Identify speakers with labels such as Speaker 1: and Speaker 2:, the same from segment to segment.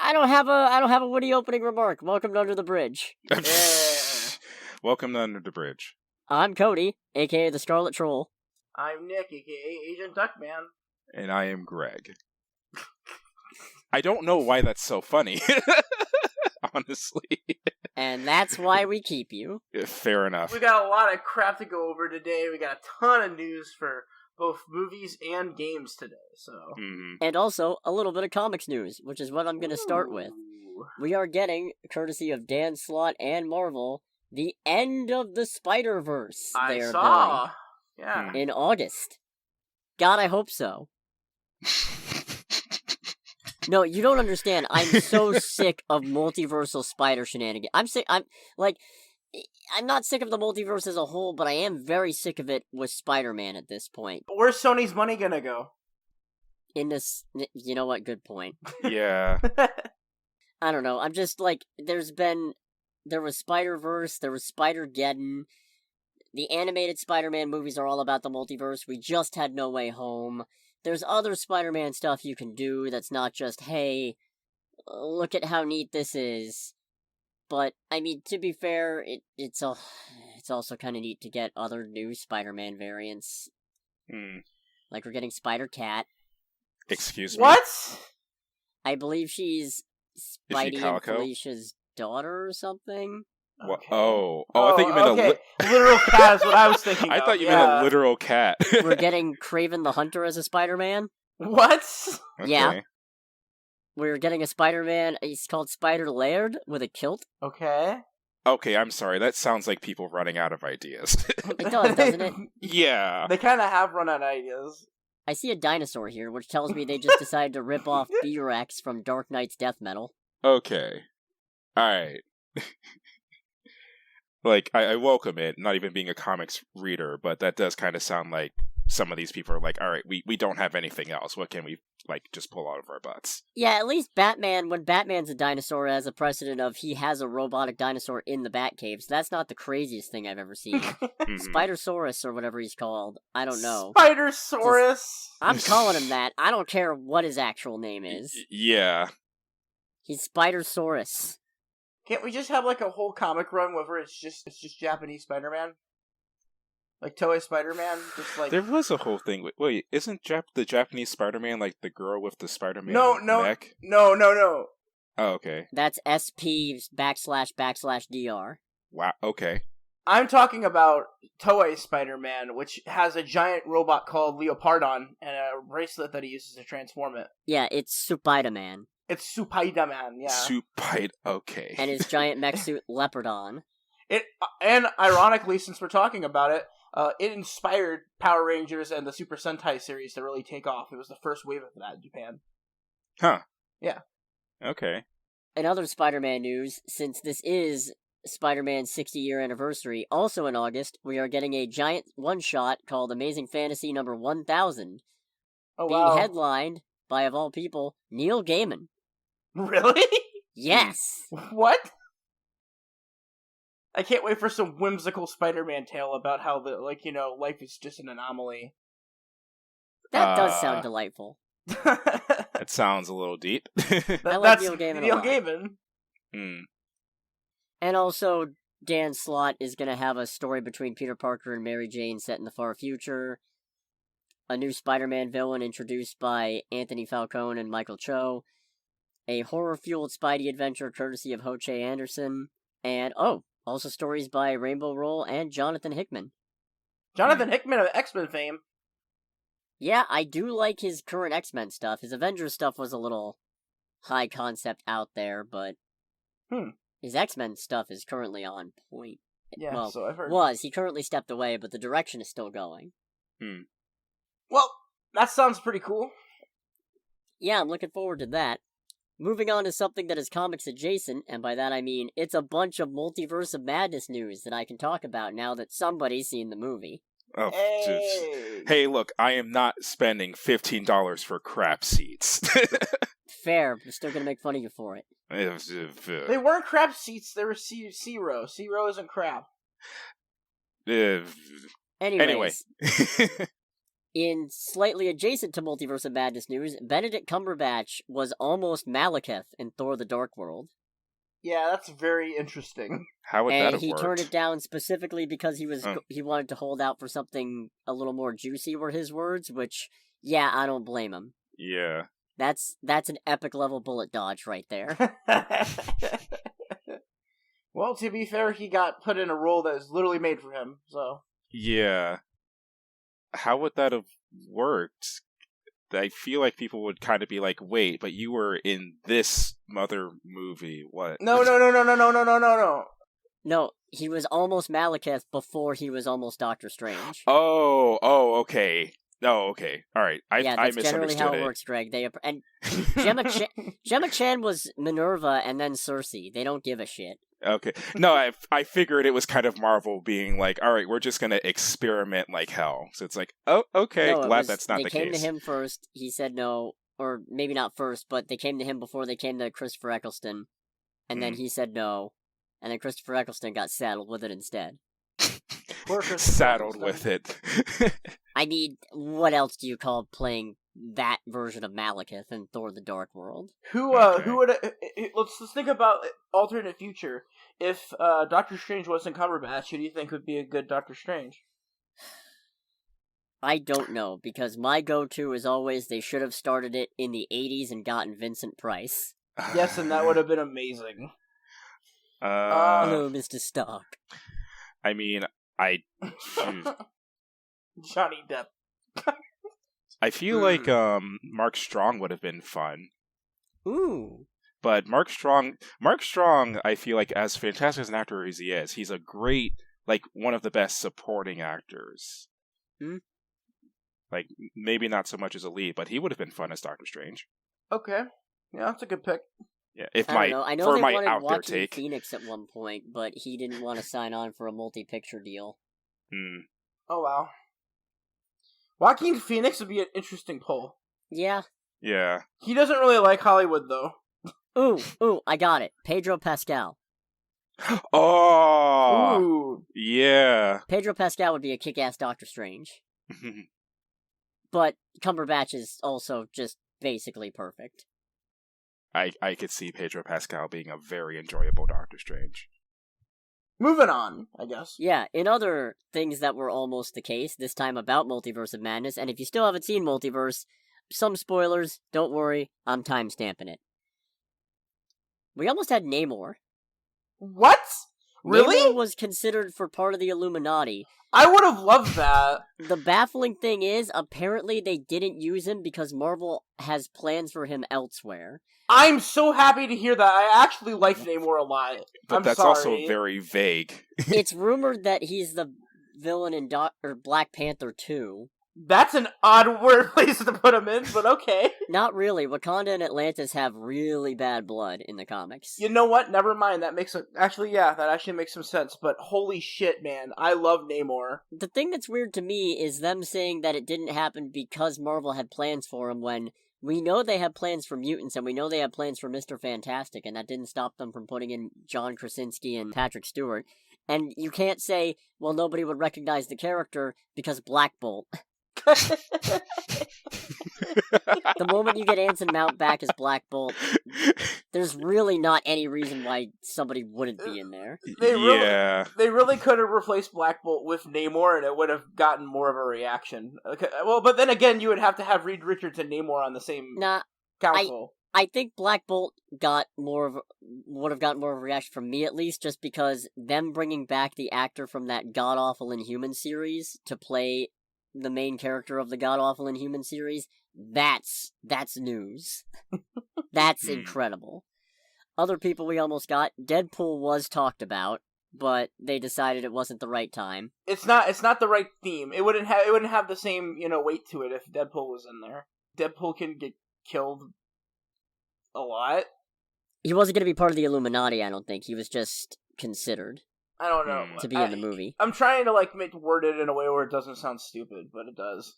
Speaker 1: I don't have a witty opening remark. Welcome to Under the Bridge.
Speaker 2: Welcome to Under the Bridge.
Speaker 1: I'm Cody, aka the Scarlet Troll.
Speaker 3: I'm Nick, aka Agent Duckman.
Speaker 2: And I am Greg. I don't know why that's so funny. Honestly.
Speaker 1: And that's why we keep you.
Speaker 2: Fair enough.
Speaker 3: We got a lot of crap to go over today. We got a ton of news for both movies and games today, so...
Speaker 2: Mm-hmm.
Speaker 1: And also, a little bit of comics news, which is what I'm going to start with. We are getting, courtesy of Dan Slott and Marvel, the end of the Spider-Verse.
Speaker 3: I saw. Yeah.
Speaker 1: In August. God, I hope so. No, you don't understand. I'm so sick of multiversal spider shenanigans. I'm not sick of the multiverse as a whole, but I am very sick of it with Spider-Man at this point.
Speaker 3: Where's Sony's money gonna go?
Speaker 1: In this, you know what? Good point.
Speaker 2: Yeah.
Speaker 1: I don't know. I'm just like, there was Spider-Verse, there was Spider-Geddon. The animated Spider-Man movies are all about the multiverse. We just had No Way Home. There's other Spider-Man stuff you can do that's not just, hey, look at how neat this is. But, I mean, to be fair, it's also kind of neat to get other new Spider-Man variants. Like, we're getting Spider-Cat.
Speaker 2: Excuse me?
Speaker 3: What?
Speaker 1: I believe she's Spidey and
Speaker 2: Calico?
Speaker 1: Felicia's daughter or something.
Speaker 2: Okay. Oh, I thought you meant
Speaker 3: a literal cat is what I was thinking
Speaker 2: I
Speaker 3: of.
Speaker 2: thought you meant a literal cat.
Speaker 1: We're getting Kraven the Hunter as a Spider-Man.
Speaker 3: What?
Speaker 2: Okay.
Speaker 1: Yeah. We're getting a Spider-Man, he's called Spider-Laird, with a kilt.
Speaker 3: Okay.
Speaker 2: Okay, I'm sorry. That sounds like people running out of ideas.
Speaker 1: It does, doesn't it?
Speaker 2: Yeah.
Speaker 3: They kind of have run out of ideas.
Speaker 1: I see a dinosaur here, which tells me they just decided to rip off B-Rex from Dark Knight's death metal.
Speaker 2: Okay. Alright. Like, I welcome it, not even being a comics reader, but that does kind of sound like some of these people are like, alright, we don't have anything else. What can we, like, just pull out of our butts?
Speaker 1: Yeah, at least Batman, when Batman's a dinosaur, has a precedent of he has a robotic dinosaur in the Batcave, so that's not the craziest thing I've ever seen. Spider-Saurus, or whatever he's called. I don't know.
Speaker 3: Spider-Saurus!
Speaker 1: I'm calling him that. I don't care what his actual name is.
Speaker 2: Yeah.
Speaker 1: He's Spider-Saurus.
Speaker 3: Can't we just have, like, a whole comic run where it's just Japanese Spider-Man? Like Toei Spider-Man? Just like...
Speaker 2: There was a whole thing. Wait, isn't the Japanese Spider-Man like the girl with the Spider-Man neck?
Speaker 3: No.
Speaker 2: Oh, okay.
Speaker 1: That's SP //
Speaker 2: Wow, okay.
Speaker 3: I'm talking about Toei Spider-Man, which has a giant robot called Leopardon and a bracelet that he uses to transform it.
Speaker 1: Yeah, it's Spider-Man.
Speaker 3: It's Spider-Man, yeah.
Speaker 2: Okay.
Speaker 1: And his giant mech suit, Leopardon.
Speaker 3: And ironically, since we're talking about it, it inspired Power Rangers and the Super Sentai series to really take off. It was the first wave of that in Japan.
Speaker 2: Huh.
Speaker 3: Yeah.
Speaker 2: Okay.
Speaker 1: In other Spider-Man news, since this is Spider-Man's 60-year anniversary, also in August, we are getting a giant one-shot called Amazing Fantasy number 1000, being headlined by, of all people, Neil Gaiman.
Speaker 3: Really?
Speaker 1: Yes!
Speaker 3: What? I can't wait for some whimsical Spider-Man tale about how life is just an anomaly.
Speaker 1: That does sound delightful.
Speaker 2: That sounds a little deep.
Speaker 1: I like Neil Gaiman a lot.
Speaker 2: Hmm.
Speaker 1: And also, Dan Slott is going to have a story between Peter Parker and Mary Jane set in the far future. A new Spider-Man villain introduced by Anthony Falcone and Michael Cho. A horror-fueled Spidey adventure courtesy of Ho Che Anderson. And, also stories by Rainbow Roll and Jonathan Hickman.
Speaker 3: Jonathan Hickman of X-Men fame.
Speaker 1: Yeah, I do like his current X-Men stuff. His Avengers stuff was a little high concept out there, but his X-Men stuff is currently on point.
Speaker 3: Yeah,
Speaker 1: well,
Speaker 3: so I've heard.
Speaker 1: He currently stepped away, but the direction is still going.
Speaker 3: Well, that sounds pretty cool.
Speaker 1: Yeah, I'm looking forward to that. Moving on to something that is comics adjacent, and by that I mean it's a bunch of Multiverse of Madness news that I can talk about now that somebody's seen the movie.
Speaker 2: Oh, hey, look, I am not spending $15 for crap seats.
Speaker 1: Fair, but still gonna make fun of you for it.
Speaker 3: They weren't crap seats, they were C-row. C-row isn't crap.
Speaker 1: Anyways. In slightly adjacent to Multiverse of Madness news, Benedict Cumberbatch was almost Malekith in Thor: The Dark World.
Speaker 3: Yeah, that's very interesting.
Speaker 2: How would that
Speaker 1: And
Speaker 2: have
Speaker 1: he
Speaker 2: worked?
Speaker 1: turned it down specifically because he wanted to hold out for something a little more juicy, were his words, which, yeah, I don't blame him.
Speaker 2: Yeah.
Speaker 1: That's an epic level bullet dodge right there.
Speaker 3: Well, to be fair, he got put in a role that is literally made for him, so...
Speaker 2: Yeah. How would that have worked? I feel like people would kind of be like, wait, but you were in this Mother movie, what?
Speaker 3: No.
Speaker 1: No, he was almost Malekith before he was almost Doctor Strange.
Speaker 2: Oh, okay. Oh, okay. All right. I
Speaker 1: that's generally
Speaker 2: misunderstood
Speaker 1: how it works, Greg. And Gemma Chan was Minerva and then Cersei. They don't give a shit.
Speaker 2: Okay. No, I figured it was kind of Marvel being like, all right, we're just going to experiment like hell. So it's like, oh, okay,
Speaker 1: No,
Speaker 2: glad that's not the case.
Speaker 1: They came to him first. He said no, or maybe not first, but they came to him before they came to Christopher Eccleston. And then he said no. And then Christopher Eccleston got saddled with it instead.
Speaker 2: Saddled with it.
Speaker 1: I mean, what else do you call playing that version of Malekith in Thor: The Dark World?
Speaker 3: Who would... Let's think about alternate future. If Doctor Strange wasn't Cumberbatch, who do you think would be a good Doctor Strange?
Speaker 1: I don't know, because my go-to is always they should have started it in the 80s and gotten Vincent Price.
Speaker 3: Yes, and that would have been amazing.
Speaker 1: Hello, Mr. Stark.
Speaker 2: I mean,
Speaker 3: Johnny Depp.
Speaker 2: I feel like Mark Strong would have been fun.
Speaker 1: Ooh.
Speaker 2: But Mark Strong, I feel like, as fantastic as an actor as he is, he's a great, like, one of the best supporting actors.
Speaker 1: Hmm?
Speaker 2: Like, maybe not so much as a lead, but he would have been fun as Doctor Strange.
Speaker 3: Okay. Yeah, that's a good pick.
Speaker 2: Yeah,
Speaker 1: I know they wanted
Speaker 2: out there
Speaker 1: Joaquin
Speaker 2: take.
Speaker 1: Phoenix at one point, but he didn't want to sign on for a multi-picture deal.
Speaker 3: Oh, wow. Joaquin Phoenix would be an interesting pull.
Speaker 1: Yeah.
Speaker 2: Yeah.
Speaker 3: He doesn't really like Hollywood, though.
Speaker 1: Ooh, I got it. Pedro Pascal.
Speaker 2: Oh!
Speaker 3: Ooh.
Speaker 2: Yeah.
Speaker 1: Pedro Pascal would be a kick-ass Doctor Strange. But Cumberbatch is also just basically perfect.
Speaker 2: I could see Pedro Pascal being a very enjoyable Doctor Strange.
Speaker 3: Moving on, I guess.
Speaker 1: Yeah, in other things that were almost the case, this time about Multiverse of Madness, and if you still haven't seen Multiverse, some spoilers, don't worry, I'm timestamping it. We almost had Namor.
Speaker 3: What? Really?
Speaker 1: Namor was considered for part of the Illuminati.
Speaker 3: I would have loved that.
Speaker 1: The baffling thing is, apparently they didn't use him because Marvel has plans for him elsewhere.
Speaker 3: I'm so happy to hear that. I actually like Namor a lot.
Speaker 2: But that's
Speaker 3: sorry.
Speaker 2: also very vague.
Speaker 1: It's rumored that he's the villain in Black Panther 2.
Speaker 3: That's an odd word place to put him in, but okay.
Speaker 1: Not really. Wakanda and Atlantis have really bad blood in the comics.
Speaker 3: You know what? Never mind. That actually makes some sense. But holy shit, man. I love Namor.
Speaker 1: The thing that's weird to me is them saying that it didn't happen because Marvel had plans for him when we know they have plans for mutants and we know they have plans for Mr. Fantastic, and that didn't stop them from putting in John Krasinski and Patrick Stewart. And you can't say, well, nobody would recognize the character because Black Bolt. The moment you get Anson Mount back as Black Bolt, there's really not any reason why somebody wouldn't be in there.
Speaker 3: They really could have replaced Black Bolt with Namor, and it would have gotten more of a reaction. Okay, well, but then again, you would have to have Reed Richards and Namor on the same council.
Speaker 1: I think Black Bolt would have gotten more of a reaction from me, at least, just because them bringing back the actor from that god-awful Inhuman series to play the main character of the god-awful Inhuman series, that's news. That's incredible. Other people we almost got, Deadpool was talked about, but they decided it wasn't the right time.
Speaker 3: It's not the right theme. It wouldn't have the same, weight to it if Deadpool was in there. Deadpool can get killed a lot.
Speaker 1: He wasn't going to be part of the Illuminati, I don't think. He was just considered.
Speaker 3: I don't know.
Speaker 1: To be in the movie.
Speaker 3: I'm trying to word it in a way where it doesn't sound stupid, but it does.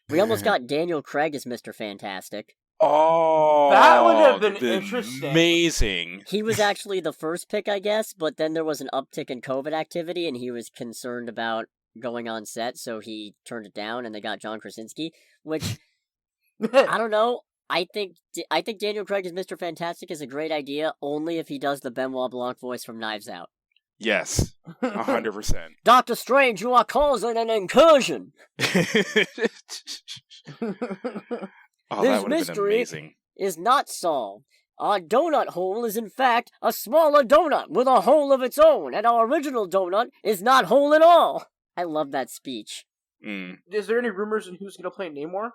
Speaker 1: We almost got Daniel Craig as Mr. Fantastic.
Speaker 2: Oh,
Speaker 3: that would have been interesting.
Speaker 2: Amazing.
Speaker 1: He was actually the first pick, I guess, but then there was an uptick in COVID activity, and he was concerned about going on set, so he turned it down, and they got John Krasinski, which, I don't know, I think Daniel Craig as Mr. Fantastic is a great idea, only if he does the Benoit Blanc voice from Knives Out.
Speaker 2: Yes, 100%.
Speaker 1: Doctor Strange, you are causing an incursion!
Speaker 2: Oh, that would have been amazing.
Speaker 1: Is not solved. Our donut hole is in fact a smaller donut with a hole of its own, and our original donut is not whole at all. I love that speech.
Speaker 3: Is there any rumors on who's going to play Namor?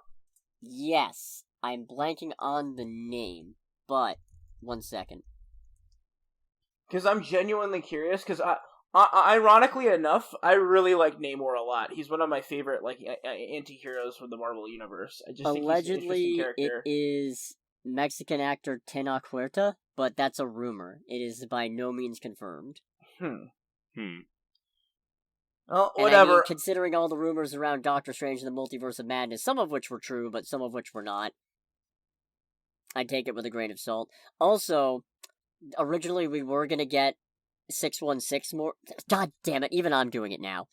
Speaker 1: Yes. I'm blanking on the name, but 1 second.
Speaker 3: Because I'm genuinely curious, because ironically enough, I really like Namor a lot. He's one of my favorite anti-heroes from the Marvel Universe. I just
Speaker 1: allegedly,
Speaker 3: think he's an interesting character.
Speaker 1: It is Mexican actor Tenoch Huerta, but that's a rumor. It is by no means confirmed.
Speaker 3: Well, whatever.
Speaker 1: I mean, considering all the rumors around Doctor Strange and the Multiverse of Madness, some of which were true, but some of which were not, I'd take it with a grain of salt. Also, originally we were going to get 616 more... God damn it, even I'm doing it now.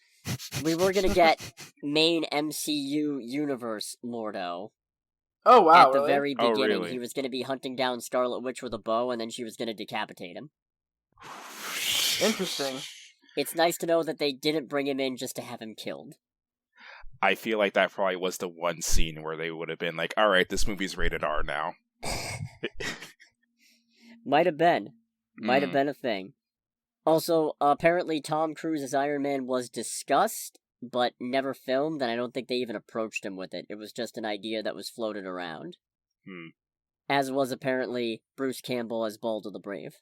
Speaker 1: We were going to get main MCU universe Mordo.
Speaker 3: Oh, wow,
Speaker 1: At the
Speaker 3: really?
Speaker 1: very beginning,
Speaker 2: really?
Speaker 1: He was going to be hunting down Scarlet Witch with a bow, and then she was going to decapitate him.
Speaker 3: Interesting.
Speaker 1: It's nice to know that they didn't bring him in just to have him killed.
Speaker 2: I feel like that probably was the one scene where they would have been like, alright, this movie's rated R now.
Speaker 1: Might have been. Might have been a thing. Also, apparently Tom Cruise's Iron Man was discussed, but never filmed, and I don't think they even approached him with it. It was just an idea that was floated around. As was apparently Bruce Campbell as Balder the Brave.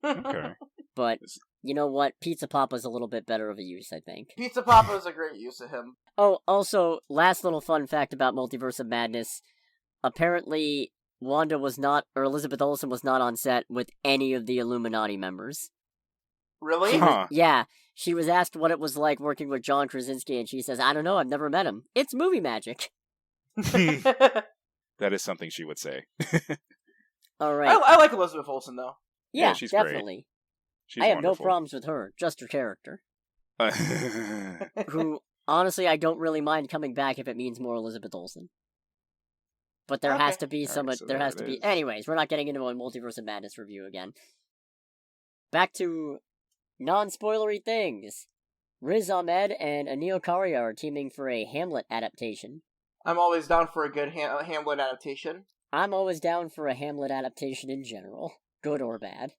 Speaker 2: Okay.
Speaker 1: But, you know what? Pizza Papa's a little bit better of a use, I think.
Speaker 3: Pizza Papa is a great use of him.
Speaker 1: Oh, also, last little fun fact about Multiverse of Madness. Apparently, Wanda was not, or Elizabeth Olsen was not on set with any of the Illuminati members.
Speaker 3: Really?
Speaker 1: Yeah. She was asked what it was like working with John Krasinski, and she says, I don't know, I've never met him. It's movie magic.
Speaker 2: That is something she would say.
Speaker 1: Alright.
Speaker 3: I like Elizabeth Olsen, though.
Speaker 1: Yeah,
Speaker 2: she's
Speaker 1: definitely.
Speaker 2: Great. She's
Speaker 1: I have
Speaker 2: wonderful.
Speaker 1: no problems with her, just her character. Who, honestly, I don't really mind coming back if it means more Elizabeth Olsen. But there has to be Anyways, we're not getting into a Multiverse of Madness review again. Back to non-spoilery things. Riz Ahmed and Aneil Karia are teaming for a Hamlet adaptation.
Speaker 3: I'm always down for a good Hamlet adaptation.
Speaker 1: I'm always down for a Hamlet adaptation in general, good or bad.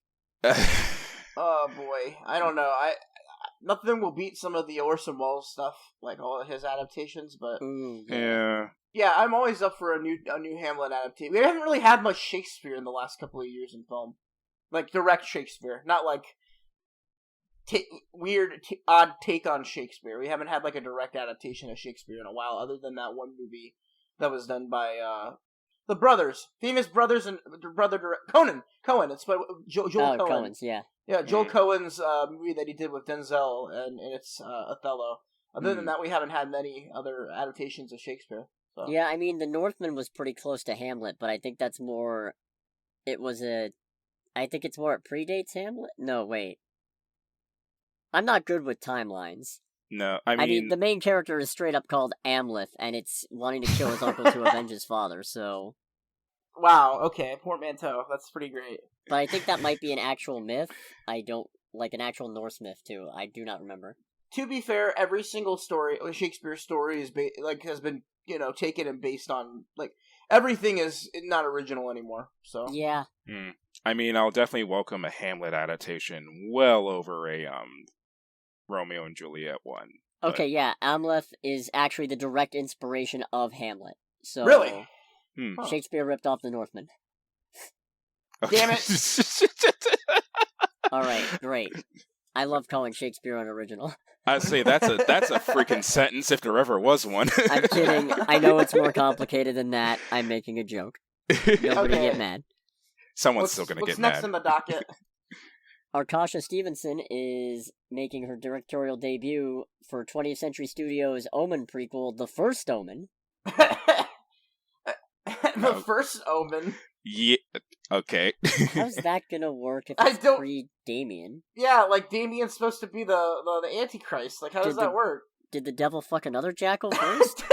Speaker 3: Oh boy, I don't know. Nothing will beat some of the Orson Welles stuff, like all of his adaptations. But yeah, I'm always up for a new Hamlet adaptation. We haven't really had much Shakespeare in the last couple of years in film, like direct Shakespeare, not like odd take on Shakespeare. We haven't had like a direct adaptation of Shakespeare in a while, other than that one movie that was done by the famous brothers, and Cohen. It's by Joel Cohen.
Speaker 1: Cohen's, yeah.
Speaker 3: Yeah, Joel Cohen's movie that he did with Denzel, and it's Othello. Other than that, we haven't had many other adaptations of Shakespeare. So.
Speaker 1: Yeah, I mean, The Northman was pretty close to Hamlet, but I think that's more... I think it's more it predates Hamlet? No, wait. I'm not good with timelines.
Speaker 2: No,
Speaker 1: I mean, the main character is straight up called Amleth, and it's wanting to kill his uncle to avenge his father, so...
Speaker 3: Wow, okay, portmanteau. That's pretty great.
Speaker 1: But I think that might be an actual myth. I don't... Like, an actual Norse myth, too. I do not remember.
Speaker 3: To be fair, every single Shakespeare story is has been, taken and based on, everything is not original anymore, so...
Speaker 1: Yeah.
Speaker 2: I mean, I'll definitely welcome a Hamlet adaptation well over a, Romeo and Juliet one. But...
Speaker 1: Okay, yeah, Amleth is actually the direct inspiration of Hamlet. So...
Speaker 3: Really?
Speaker 1: Shakespeare ripped off the Northman.
Speaker 2: Okay.
Speaker 3: Damn it!
Speaker 1: Alright, great. I love calling Shakespeare unoriginal.
Speaker 2: I'd say that's a freaking sentence if there ever was one.
Speaker 1: I'm kidding. I know it's more complicated than that. I'm making a joke. Nobody get mad.
Speaker 2: Someone's still gonna get mad.
Speaker 3: What's next in the docket?
Speaker 1: Arkasha Stevenson is making her directorial debut for 20th Century Studios' Omen prequel, The First Omen.
Speaker 3: The first Omen.
Speaker 2: Yeah. Okay.
Speaker 1: How's that gonna work if it's pre-Damien?
Speaker 3: Yeah, like Damien's supposed to be the Antichrist. Like, how does that work?
Speaker 1: Did the devil fuck another jackal first?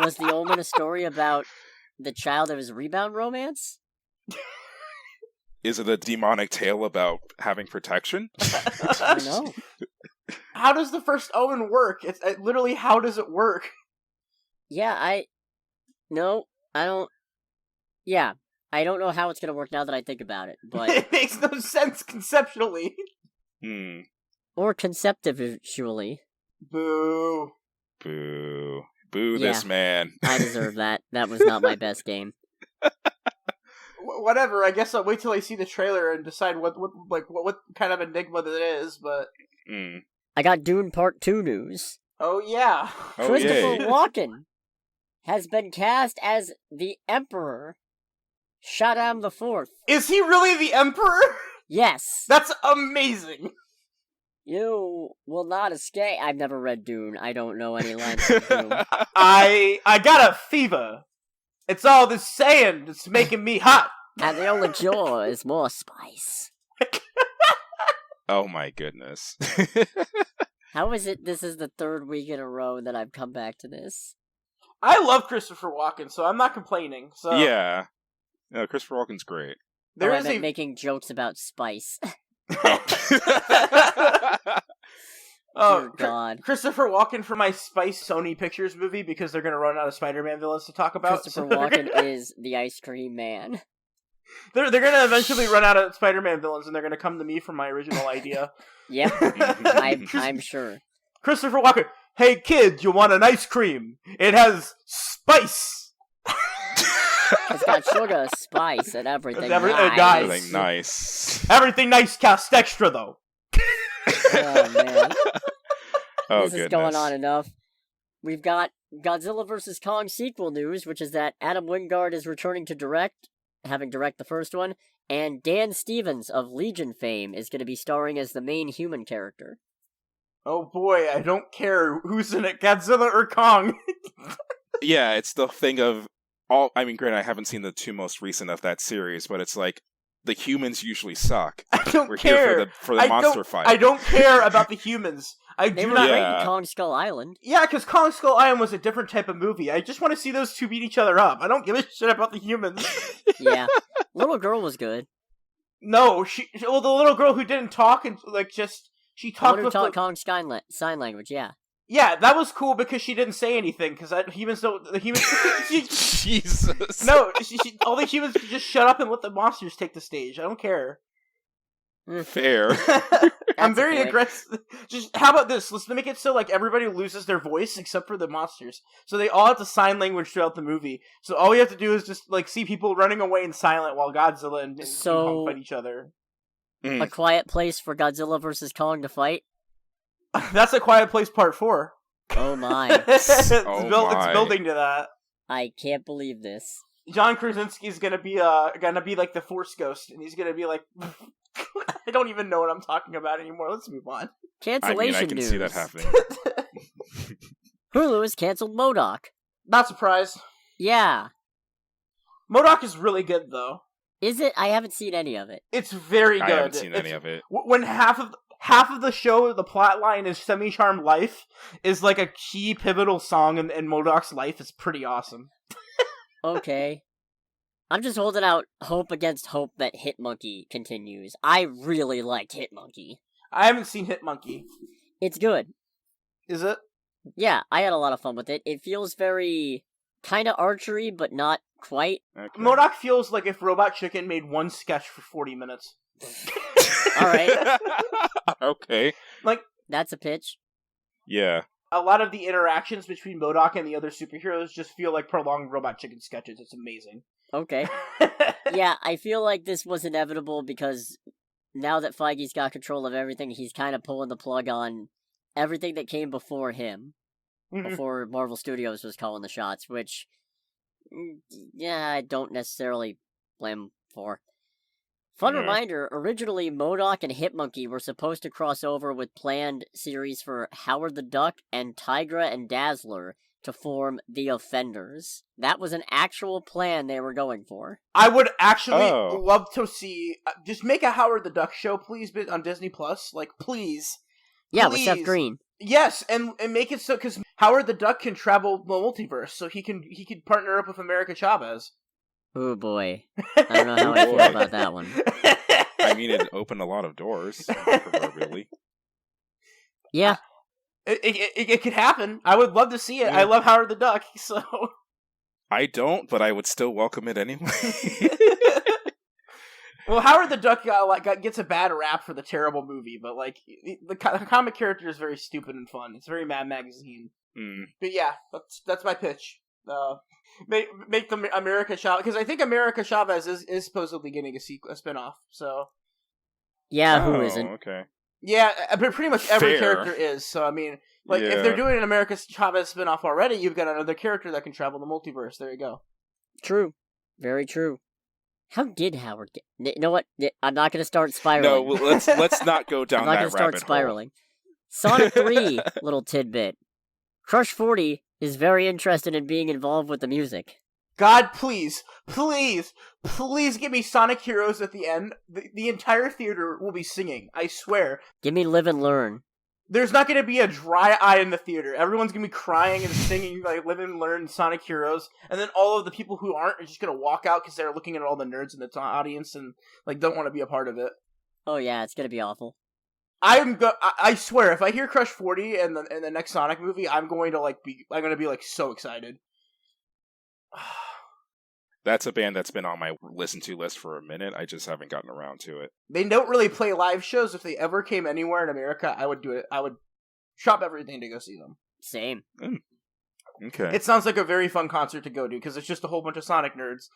Speaker 1: Was the Omen a story about the child of his rebound romance?
Speaker 2: Is it a demonic tale about having protection?
Speaker 1: I don't know.
Speaker 3: How does the first Omen work? It's literally, how does it work?
Speaker 1: Yeah, I don't know how it's gonna work now that I think about it, but...
Speaker 3: It makes no sense conceptually.
Speaker 1: Or conceptually.
Speaker 3: Boo.
Speaker 2: Boo. Boo this man.
Speaker 1: I deserve that. That was not my best game.
Speaker 3: Whatever, I guess I'll wait till I see the trailer and decide what kind of enigma that is, but...
Speaker 1: I got Dune Part 2 news.
Speaker 3: Oh, yeah.
Speaker 1: Christopher Walken has been cast as the Emperor, Shaddam IV.
Speaker 3: Is he really the Emperor?
Speaker 1: Yes.
Speaker 3: That's amazing.
Speaker 1: You will not escape. I've never read Dune. I don't know any lines of Dune.
Speaker 3: I got a fever. It's all this sand that's making me hot.
Speaker 1: And the only cure is more spice.
Speaker 2: Oh my goodness.
Speaker 1: How is it this is the third week in a row that I've come back to this?
Speaker 3: I love Christopher Walken, so I'm not complaining. So
Speaker 2: yeah. No, Christopher Walken's great.
Speaker 1: Making jokes about spice.
Speaker 3: Oh,
Speaker 1: God.
Speaker 3: Christopher Walken for my Spice Sony Pictures movie because they're going to run out of Spider-Man villains to talk about.
Speaker 1: Christopher Walken is the ice cream man.
Speaker 3: They're going to eventually run out of Spider-Man villains and they're going to come to me for my original idea.
Speaker 1: Yep, I'm sure.
Speaker 3: Christopher Walken, hey kid, you want an ice cream? It has spice.
Speaker 1: It's got sugar, spice, and everything nice.
Speaker 2: Everything nice.
Speaker 3: Everything nice cast extra, though.
Speaker 1: Oh, man. This is going on
Speaker 2: goodness.
Speaker 1: enough. We've got Godzilla vs. Kong sequel news, which is that Adam Wingard is returning to direct, having direct the first one, and Dan Stevens of Legion fame is going to be starring as the main human character.
Speaker 3: Oh boy, I don't care who's in it, Godzilla or Kong.
Speaker 2: Yeah, it's the thing of granted, I haven't seen the two most recent of that series, but it's like, the humans usually suck.
Speaker 3: I don't
Speaker 2: We're
Speaker 3: care.
Speaker 2: Here for the monster fight.
Speaker 3: I don't care about the humans.
Speaker 1: They were great in Kong Skull Island.
Speaker 3: Yeah, because Kong Skull Island was a different type of movie. I just want to see those two beat each other up. I don't give a shit about the humans.
Speaker 1: Yeah. Little girl was good.
Speaker 3: No, the little girl who didn't talk and she talked with
Speaker 1: Kong sign language, yeah.
Speaker 3: Yeah, that was cool because she didn't say anything, because humans don't...
Speaker 2: Jesus.
Speaker 3: No, all the humans just shut up and let the monsters take the stage. I don't care.
Speaker 2: Fair.
Speaker 3: I'm very aggressive. Just, how about this? Let's make it so, like, everybody loses their voice except for the monsters. So they all have to sign language throughout the movie. So all we have to do is just, like, see people running away in silent while Godzilla and Kong fight each other.
Speaker 1: A quiet place for Godzilla versus Kong to fight?
Speaker 3: That's A Quiet Place Part 4.
Speaker 1: Oh my.
Speaker 3: It's building to that.
Speaker 1: I can't believe this.
Speaker 3: John Krasinski's gonna be like the Force Ghost, and he's gonna be like, I don't even know what I'm talking about anymore. Let's move on.
Speaker 1: Cancellation
Speaker 2: I can
Speaker 1: news.
Speaker 2: see that happening.
Speaker 1: Hulu has canceled MODOK.
Speaker 3: Not surprised.
Speaker 1: Yeah.
Speaker 3: MODOK is really good, though.
Speaker 1: Is it? I haven't seen any of it.
Speaker 3: It's very good.
Speaker 2: I haven't seen any of it.
Speaker 3: When half of the show, the plot line is Semi-Charmed Life, is like a key pivotal song in MODOK's life. It's pretty awesome.
Speaker 1: Okay. I'm just holding out hope against hope that Hitmonkey continues. I really liked Hitmonkey.
Speaker 3: I haven't seen Hitmonkey.
Speaker 1: It's good.
Speaker 3: Is it?
Speaker 1: Yeah, I had a lot of fun with it. It feels very kind of archery, but not quite.
Speaker 2: Okay.
Speaker 3: MODOK feels like if Robot Chicken made one sketch for 40 minutes.
Speaker 1: Alright.
Speaker 2: Okay.
Speaker 3: Like,
Speaker 1: that's a pitch.
Speaker 2: Yeah.
Speaker 3: A lot of the interactions between MODOK and the other superheroes just feel like prolonged Robot Chicken sketches. It's amazing.
Speaker 1: Okay. Yeah, I feel like this was inevitable because now that Feige's got control of everything, he's kind of pulling the plug on everything that came before him. Before Marvel Studios was calling the shots, which, yeah, I don't necessarily blame him for. Fun reminder, originally MODOK and Hitmonkey were supposed to cross over with planned series for Howard the Duck and Tigra and Dazzler, to form the Offenders. That was an actual plan they were going for.
Speaker 3: I would actually love to see... just make a Howard the Duck show, please, on Disney+. Like, please.
Speaker 1: Yeah, with Seth Green.
Speaker 3: Yes, and make it so... Because Howard the Duck can travel the multiverse, so he can partner up with America Chavez.
Speaker 1: Oh, boy. I don't know how I feel about that one.
Speaker 2: I mean, it opened a lot of doors, proverbially.
Speaker 1: Yeah.
Speaker 3: It could happen. I would love to see it. Yeah. I love Howard the Duck, so...
Speaker 2: I don't, but I would still welcome it anyway.
Speaker 3: Well, Howard the Duck gets a bad rap for the terrible movie, but like the comic character is very stupid and fun. It's very Mad Magazine. But yeah, that's my pitch. Make the America Chavez, because I think America Chavez is supposedly getting a spinoff. So
Speaker 1: yeah, who isn't?
Speaker 2: Okay.
Speaker 3: Yeah, but pretty much every character is. So I mean, like if they're doing an America Chavez spinoff already, you've got another character that can travel the multiverse. There you go.
Speaker 1: True, very true. How did Howard get... You know what? I'm not going to start spiraling.
Speaker 2: No, let's not go down that rabbit hole. I'm not going to start spiraling.
Speaker 1: Sonic 3, little tidbit. Crush 40 is very interested in being involved with the music.
Speaker 3: God, please give me Sonic Heroes at the end. The entire theater will be singing, I swear.
Speaker 1: Give me Live and Learn.
Speaker 3: There's not going to be a dry eye in the theater. Everyone's going to be crying and singing like Live and Learn Sonic Heroes. And then all of the people who aren't are just going to walk out because they're looking at all the nerds in the audience and like don't want to be a part of it.
Speaker 1: Oh yeah, it's going to be awful.
Speaker 3: I swear, if I hear Crush 40 in the next Sonic movie, I'm going to be so excited.
Speaker 2: That's a band that's been on my listen to list for a minute. I just haven't gotten around to it.
Speaker 3: They don't really play live shows. If they ever came anywhere in America, I would do it. I would shop everything to go see them.
Speaker 1: Same.
Speaker 2: Okay.
Speaker 3: It sounds like a very fun concert to go to because it's just a whole bunch of Sonic nerds.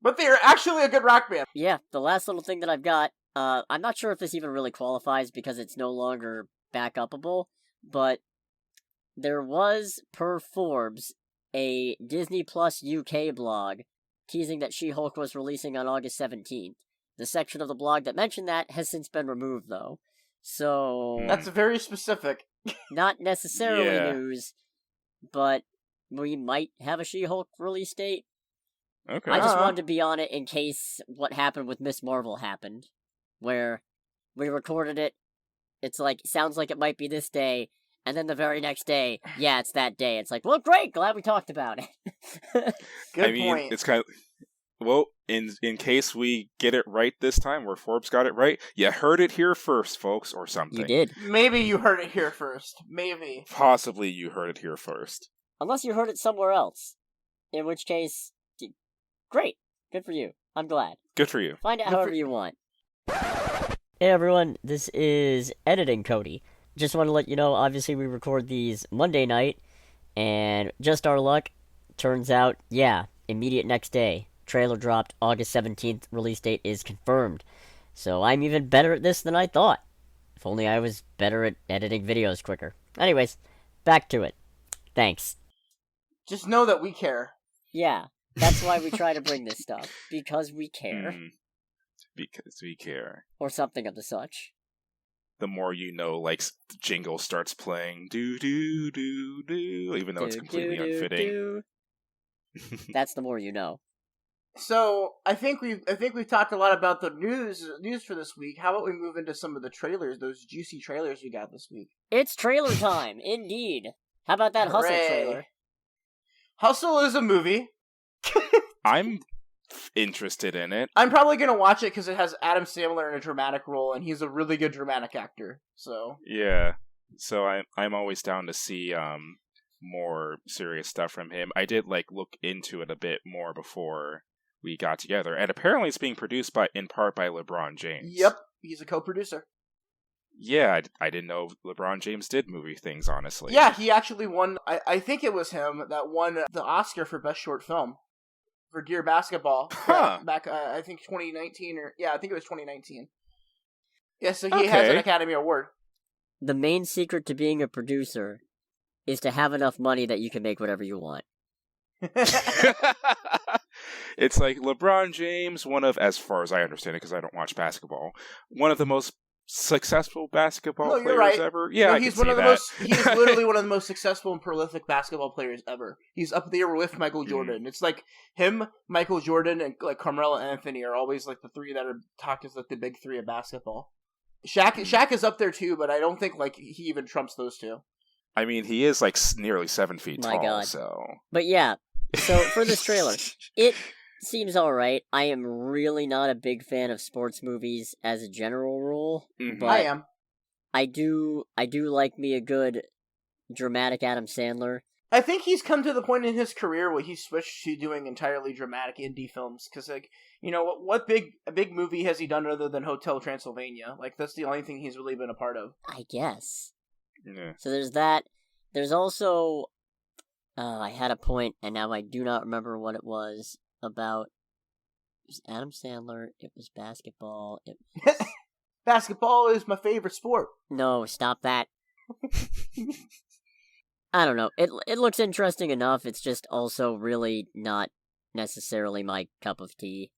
Speaker 3: But they're actually a good rock band.
Speaker 1: Yeah, the last little thing that I've got, I'm not sure if this even really qualifies because it's no longer back-upable, but there was, per Forbes, a Disney Plus UK blog teasing that She-Hulk was releasing on August 17th. The section of the blog that mentioned that has since been removed, though. So...
Speaker 3: That's very specific.
Speaker 1: Not necessarily news, but we might have a She-Hulk release date.
Speaker 2: Okay.
Speaker 1: I just wanted to be on it in case what happened with Miss Marvel happened, where we recorded it, it's like, sounds like it might be this day, and then the very next day, yeah, it's that day. It's like, well, great, glad we talked about it.
Speaker 3: Good point.
Speaker 2: It's kind of... Well, in case we get it right this time, where Forbes got it right, you heard it here first, folks, or something.
Speaker 1: You did.
Speaker 3: Maybe you heard it here first. Maybe.
Speaker 2: Possibly you heard it here first.
Speaker 1: Unless you heard it somewhere else. In which case, great. Good for you. I'm glad.
Speaker 2: Good for you.
Speaker 1: Find out however you want. Hey everyone, this is Editing Cody. Just want to let you know, obviously we record these Monday night, and just our luck, turns out, yeah, immediate next day. Trailer dropped August 17th, release date is confirmed. So I'm even better at this than I thought. If only I was better at editing videos quicker. Anyways, back to it. Thanks.
Speaker 3: Just know that we care.
Speaker 1: Yeah, that's why we try to bring this stuff. Because we care.
Speaker 2: Because we care.
Speaker 1: Or something of the such.
Speaker 2: The more you know, like, the jingle starts playing, do-do-do-do, even though it's completely unfitting.
Speaker 1: That's the more you know.
Speaker 3: So, I think we've talked a lot about the news for this week. How about we move into some of the trailers, those juicy trailers we got this week?
Speaker 1: It's trailer time, indeed. How about that Hustle trailer?
Speaker 3: Hustle is a movie.
Speaker 2: I'm interested in it.
Speaker 3: I'm probably going to watch it because it has Adam Sandler in a dramatic role, and he's a really good dramatic actor. So
Speaker 2: yeah, so I'm always down to see more serious stuff from him. I did look into it a bit more before we got together, and apparently it's being produced in part by LeBron James.
Speaker 3: Yep, he's a co-producer.
Speaker 2: Yeah, I didn't know LeBron James did movie things, honestly.
Speaker 3: Yeah, he actually won, I think it was him that won the Oscar for Best Short Film for Dear Basketball.
Speaker 2: Huh.
Speaker 3: Back, I think 2019, I think it was 2019. Yeah, so he has an Academy Award.
Speaker 1: The main secret to being a producer is to have enough money that you can make whatever you want.
Speaker 2: It's like LeBron James, one of, as far as I understand it, because I don't watch basketball, one of the most successful basketball
Speaker 3: you're
Speaker 2: players
Speaker 3: right.
Speaker 2: ever. Yeah,
Speaker 3: no,
Speaker 2: I
Speaker 3: he's
Speaker 2: can
Speaker 3: one
Speaker 2: see
Speaker 3: of the
Speaker 2: that.
Speaker 3: he's literally one of the most successful and prolific basketball players ever. He's up there with Michael Jordan. It's like him, Michael Jordan, and like Carmelo Anthony are always like the three that are talked as like the big three of basketball. Shaq is up there too, but I don't think like he even trumps those two.
Speaker 2: I mean, he is like nearly 7 feet
Speaker 1: My
Speaker 2: tall.
Speaker 1: God.
Speaker 2: So,
Speaker 1: but yeah. So for this trailer, it seems alright. I am really not a big fan of sports movies as a general rule.
Speaker 2: Mhm.
Speaker 1: But
Speaker 3: I am.
Speaker 1: I do like me a good dramatic Adam Sandler.
Speaker 3: I think he's come to the point in his career where he's switched to doing entirely dramatic indie films. Because, like, you know, what big movie has he done other than Hotel Transylvania? Like, that's the only thing he's really been a part of.
Speaker 1: I guess.
Speaker 2: yeah.
Speaker 1: So there's that. There's also... I had a point, and now I do not remember what it was about. It was Adam Sandler. It was basketball.
Speaker 3: Basketball is my favorite sport.
Speaker 1: No, stop that. I don't know. It looks interesting enough. It's just also really not necessarily my cup of tea.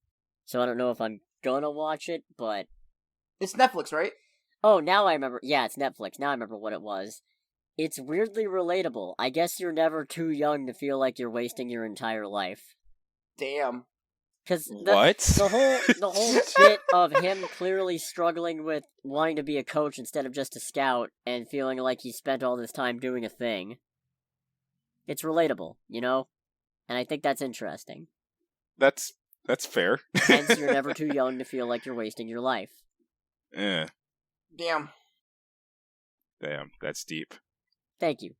Speaker 1: So I don't know if I'm gonna watch it, but...
Speaker 3: It's Netflix, right?
Speaker 1: Oh, now I remember. Yeah, it's Netflix. Now I remember what it was. It's weirdly relatable. I guess you're never too young to feel like you're wasting your entire life.
Speaker 3: Damn.
Speaker 1: Because the whole bit of him clearly struggling with wanting to be a coach instead of just a scout and feeling like he spent all this time doing a thing. It's relatable, you know? And I think that's interesting.
Speaker 2: That's fair.
Speaker 1: Hence, you're never too young to feel like you're wasting your life.
Speaker 2: Yeah.
Speaker 3: Damn,
Speaker 2: that's deep.
Speaker 1: Thank you.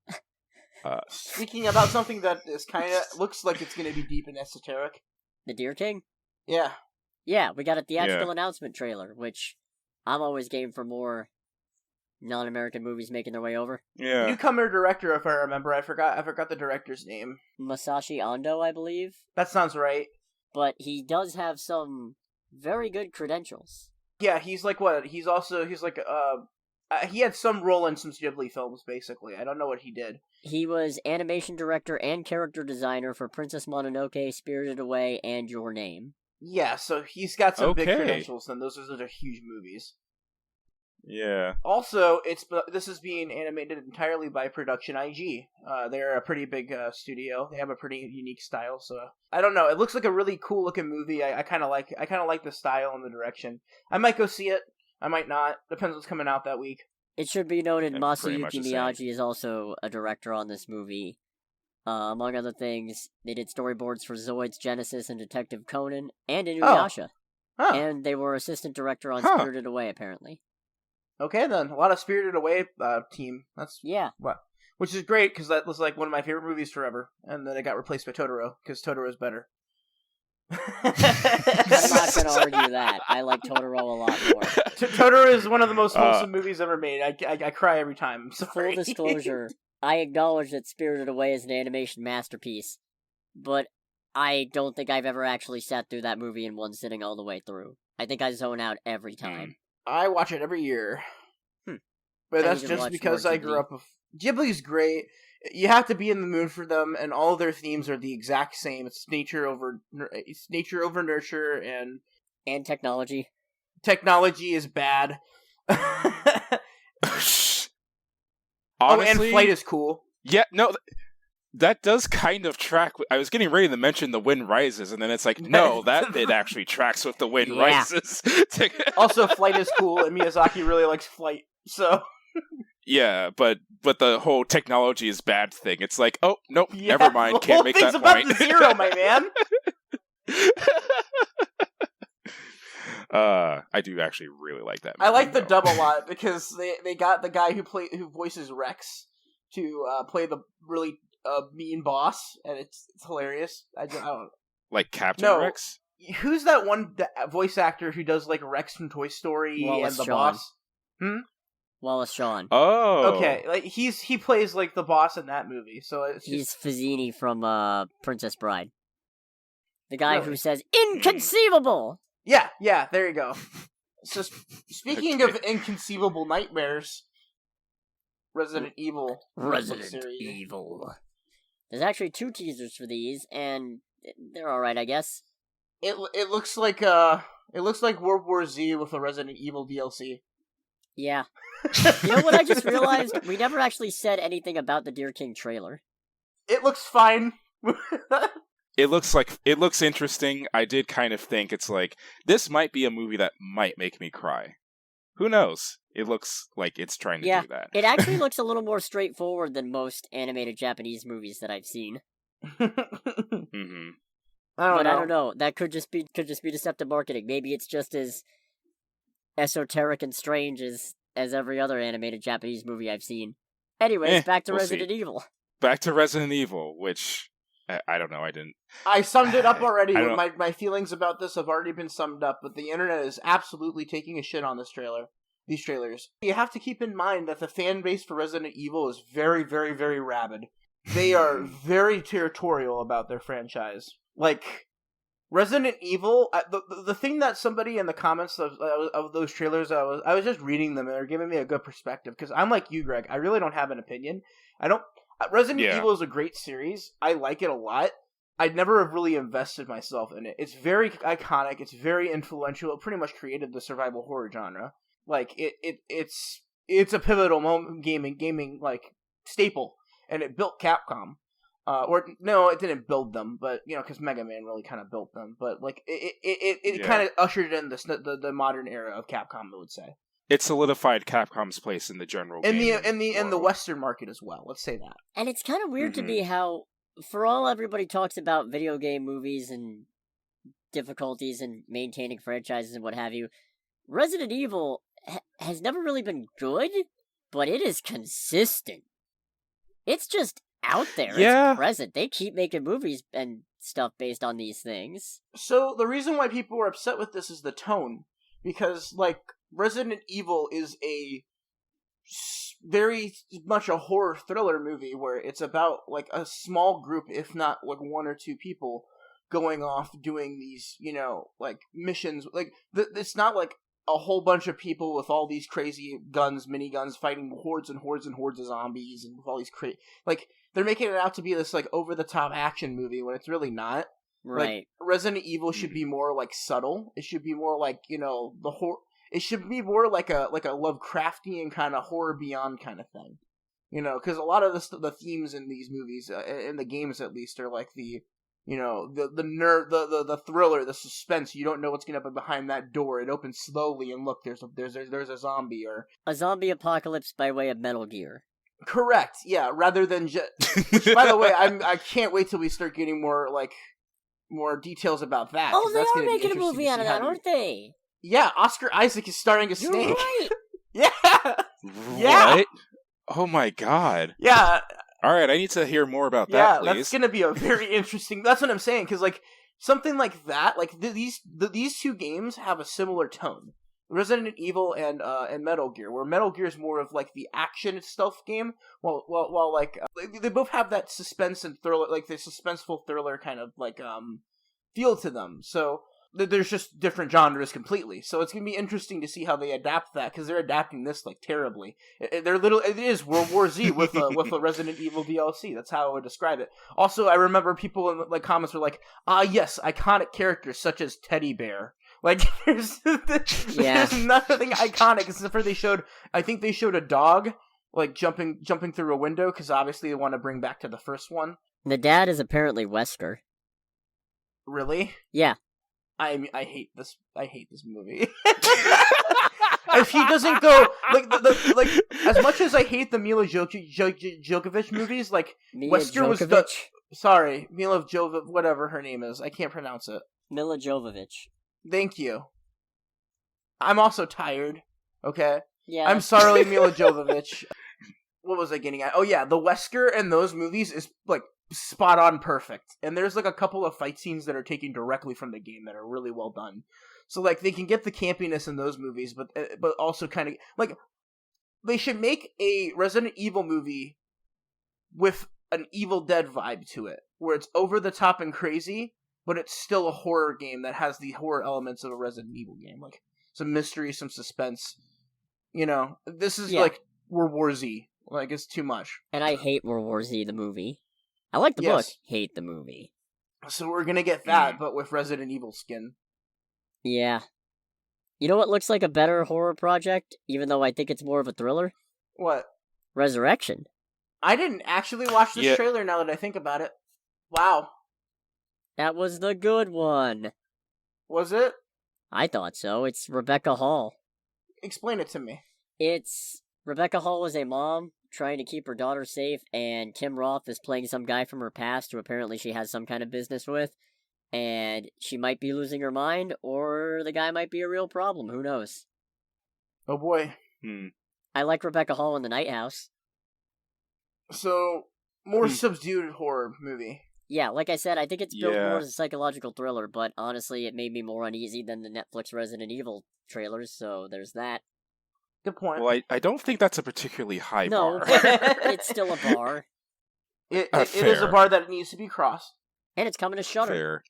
Speaker 3: Speaking about something that is kind of looks like it's going to be deep and esoteric.
Speaker 1: The Deer King?
Speaker 3: Yeah.
Speaker 1: Yeah, we got a theatrical announcement trailer, which I'm always game for more non-American movies making their way over.
Speaker 2: Yeah.
Speaker 3: Newcomer director, if I remember. I forgot the director's name.
Speaker 1: Masashi Ando, I believe.
Speaker 3: That sounds right.
Speaker 1: But he does have some very good credentials.
Speaker 3: Yeah, he's like what? He had some role in some Ghibli films, basically. I don't know what he did. He
Speaker 1: was animation director and character designer for Princess Mononoke, Spirited Away, and Your Name.
Speaker 3: Yeah, so he's got some big credentials, and those are huge movies.
Speaker 2: Yeah.
Speaker 3: Also, this is being animated entirely by Production IG. They're a pretty big studio. They have a pretty unique style. So I don't know. It looks like a really cool looking movie. I kind of like the style and the direction. I might go see it. I might not. Depends what's coming out that week.
Speaker 1: It should be noted Masayuki Miyagi is also a director on this movie. Among other things, they did storyboards for Zoids Genesis and Detective Conan and Inuyasha.
Speaker 3: Oh.
Speaker 1: And they were assistant director on Spirited Away, apparently.
Speaker 3: Okay, then. A lot of Spirited Away team. Which is great, because that was like one of my favorite movies forever. And then it got replaced by Totoro, because Totoro's better.
Speaker 1: I'm not going to argue that. I like Totoro a lot more.
Speaker 3: Totoro is one of the most wholesome movies ever made. I cry every time.
Speaker 1: Full disclosure, I acknowledge that Spirited Away is an animation masterpiece, but I don't think I've ever actually sat through that movie in one sitting all the way through. I think I zone out every time.
Speaker 3: I watch it every year. But that's just because I grew up with... Ghibli's great. You have to be in the mood for them, and all of their themes are the exact same. It's nature over nurture, and
Speaker 1: technology.
Speaker 3: Technology is bad.
Speaker 2: Honestly,
Speaker 3: and flight is cool.
Speaker 2: Yeah, no, that does kind of track. I was getting ready to mention The Wind Rises, and then it's like, no, it actually tracks with The Wind Rises.
Speaker 3: Also, flight is cool, and Miyazaki really likes flight, so...
Speaker 2: Yeah, but the whole technology is bad thing. It's like, oh, nope, never mind, can't make that point.
Speaker 3: The whole thing's about the zero, my man!
Speaker 2: I do actually really like that movie.
Speaker 3: I like the dub a lot, because they got the guy who voices Rex to play the really mean boss, and it's hilarious. I don't...
Speaker 2: Like Captain Rex?
Speaker 3: Who's that one voice actor who does like Rex from Toy Story
Speaker 1: Wallace
Speaker 3: and the
Speaker 1: Shawn.
Speaker 3: boss?
Speaker 1: Wallace Shawn.
Speaker 2: Oh,
Speaker 3: okay. Like he plays like the boss in that movie. So
Speaker 1: he's Fazzini from Princess Bride. The guy who says "inconceivable."
Speaker 3: Yeah. There you go. So speaking of inconceivable nightmares, Resident Evil.
Speaker 1: Evil. There's actually 2 teasers for these, and they're all right, I guess.
Speaker 3: It looks like World War Z with a Resident Evil DLC.
Speaker 1: Yeah. You know what I just realized? We never actually said anything about the Deer King trailer.
Speaker 3: It looks fine.
Speaker 2: It looks interesting. I did kind of think it's like, this might be a movie that might make me cry. Who knows? It looks like it's trying to do that.
Speaker 1: It actually looks a little more straightforward than most animated Japanese movies that I've seen.
Speaker 2: Mm-hmm.
Speaker 3: I
Speaker 1: don't know. That could just be deceptive marketing. Maybe it's just as esoteric and strange as every other animated Japanese movie I've seen. Anyways, back to Resident Evil.
Speaker 2: Back to Resident Evil, which I don't know.
Speaker 3: I summed it up already. My feelings about this have already been summed up, but the internet is absolutely taking a shit on this trailer. These trailers. You have to keep in mind that the fan base for Resident Evil is very, very, very rabid. They are very territorial about their franchise. Like, Resident Evil, the thing that somebody in the comments of those trailers, I was just reading them and they're giving me a good perspective, because I'm like you, Greg. I really don't have an opinion. Resident Evil is a great series. I like it a lot. I'd never have really invested myself in it. It's very iconic. It's very influential. It pretty much created the survival horror genre. Like, it's a pivotal moment gaming like staple, and it built Capcom. Or no, it didn't build them, but because Mega Man really kind of built them. But like it kind of ushered in the modern era of Capcom, I would say.
Speaker 2: It solidified Capcom's place in the general
Speaker 3: in the Western market as well. Let's say that.
Speaker 1: And it's kind of weird to me how, for all everybody talks about video game movies and difficulties in maintaining franchises and what have you, Resident Evil has never really been good, but it is consistent. It's just out there. It's present. They keep making movies and stuff based on these things.
Speaker 3: So the reason why people were upset with this is the tone, because like Resident Evil is a very much a horror thriller movie where it's about like a small group, if not like one or two people, going off doing these like missions. Like it's not like a whole bunch of people with all these crazy guns, miniguns, fighting hordes and hordes and hordes of zombies, and with all these like they're making it out to be this like over the top action movie when it's really not.
Speaker 1: Right.
Speaker 3: Like, Resident Evil should be more like subtle. It should be more like the horror. It should be more like a Lovecraftian kind of horror beyond kind of thing. Because a lot of the themes in these movies, in the games at least, are like the the thriller, the suspense. You don't know what's gonna be behind that door. It opens slowly, and look, there's a zombie, or
Speaker 1: a zombie apocalypse by way of Metal Gear.
Speaker 3: Correct. Yeah. Rather than just. Which, by the way, I can't wait till we start getting more details about that.
Speaker 1: Oh, they are making a movie out of that, aren't they?
Speaker 3: Yeah, Oscar Isaac is starring as Snake.
Speaker 1: Right.
Speaker 3: Yeah.
Speaker 2: Yeah. What? Oh my god.
Speaker 3: Yeah.
Speaker 2: All right, I need to hear more about that, please.
Speaker 3: Yeah, that's going to be a very interesting... That's what I'm saying, because, like, something like that, like, these two games have a similar tone. Resident Evil and Metal Gear, where Metal Gear is more of, like, the action stealth game, while like, they both have that suspense and thriller, like, the suspenseful thriller kind of, like, feel to them. So, there's just different genres completely. So it's going to be interesting to see how they adapt that, because they're adapting this, like, terribly. It is World War Z with a Resident Evil DLC. That's how I would describe it. Also, I remember people in the comments were like, yes, iconic characters such as Teddy Bear. Like, there's nothing iconic except for I think they showed a dog, like, jumping through a window, because obviously they want to bring back to the first one.
Speaker 1: The dad is apparently Wesker.
Speaker 3: Really?
Speaker 1: Yeah.
Speaker 3: I hate this. I hate this movie. If he doesn't go like as much as I hate the Mila Djokovic movies, like Wesker was the Mila Jovovich, whatever her name is. I can't pronounce it.
Speaker 1: Mila Jovovich.
Speaker 3: Thank you. I'm also tired. Okay.
Speaker 1: Yeah.
Speaker 3: I'm sorry, Mila Jovovich. What was I getting at? Oh yeah, the Wesker in those movies is like spot on perfect, and there's like a couple of fight scenes that are taken directly from the game that are really well done. So like they can get the campiness in those movies, but also kind of like they should make a Resident Evil movie with an Evil Dead vibe to it, where it's over the top and crazy, but it's still a horror game that has the horror elements of a Resident Evil game, like some mystery, some suspense. This is like World War Z. Like, it's too much.
Speaker 1: And I hate World War Z, the movie. I like the book, hate the movie.
Speaker 3: So we're gonna get that, but with Resident Evil skin.
Speaker 1: Yeah. You know what looks like a better horror project, even though I think it's more of a thriller?
Speaker 3: What?
Speaker 1: Resurrection.
Speaker 3: I didn't actually watch this trailer now that I think about it. Wow.
Speaker 1: That was the good one.
Speaker 3: Was it?
Speaker 1: I thought so. It's Rebecca Hall.
Speaker 3: Explain it to me.
Speaker 1: Rebecca Hall was a mom trying to keep her daughter safe, and Tim Roth is playing some guy from her past who apparently she has some kind of business with, and she might be losing her mind, or the guy might be a real problem. Who knows?
Speaker 3: Oh boy.
Speaker 1: I like Rebecca Hall in The Night House.
Speaker 3: So, more subdued horror movie.
Speaker 1: Yeah, like I said, I think it's built more as a psychological thriller, but honestly, it made me more uneasy than the Netflix Resident Evil trailers, so there's that.
Speaker 3: Good point.
Speaker 2: Well, I don't think that's a particularly high bar.
Speaker 1: No, it's still a bar.
Speaker 3: It is a bar that needs to be crossed.
Speaker 1: And it's coming to Shudder.
Speaker 2: Fair.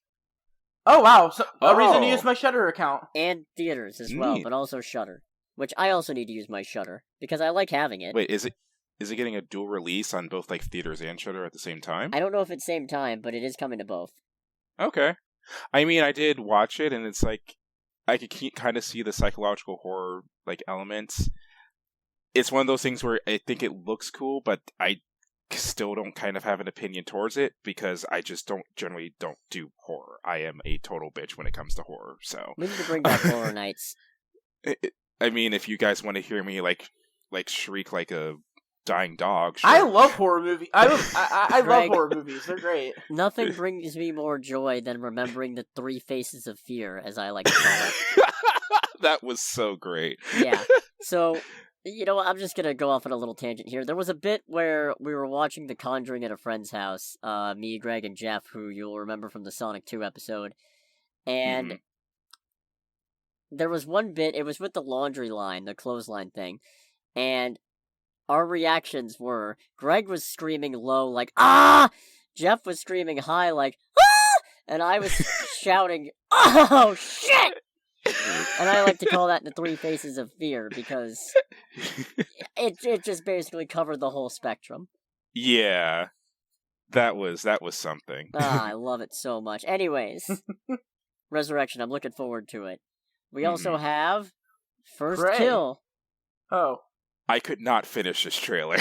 Speaker 3: Oh, wow. So, a reason to use my Shudder account.
Speaker 1: And theaters as well, but also Shudder. Which I also need to use my Shudder, because I like having it.
Speaker 2: Wait, is it getting a dual release on both like theaters and Shudder at the same time?
Speaker 1: I don't know if it's same time, but it is coming to both.
Speaker 2: Okay. I mean, I did watch it, and it's like, I could kind of see the psychological horror like elements. It's one of those things where I think it looks cool, but I still don't kind of have an opinion towards it, because I just generally don't do horror. I am a total bitch when it comes to horror, so...
Speaker 1: We need to bring back Horror Nights.
Speaker 2: I mean, if you guys want to hear me like shriek like a dying dog... Sure.
Speaker 3: I love horror movies. I love horror movies. They're great.
Speaker 1: Nothing brings me more joy than remembering the 3 faces of fear, as I like to call it.
Speaker 2: That was so great.
Speaker 1: Yeah. So... You know what, I'm just gonna go off on a little tangent here. There was a bit where we were watching The Conjuring at a friend's house, me, Greg, and Jeff, who you'll remember from the Sonic 2 episode, and there was one bit, it was with the laundry line, the clothesline thing, and our reactions were, Greg was screaming low, like, ah! Jeff was screaming high, like, ah! And I was shouting, oh, shit! And I like to call that the 3 faces of fear, because it just basically covered the whole spectrum.
Speaker 2: Yeah. That was something.
Speaker 1: I love it so much. Anyways, Resurrection, I'm looking forward to it. We also have First Kill.
Speaker 3: Oh.
Speaker 2: I could not finish this trailer.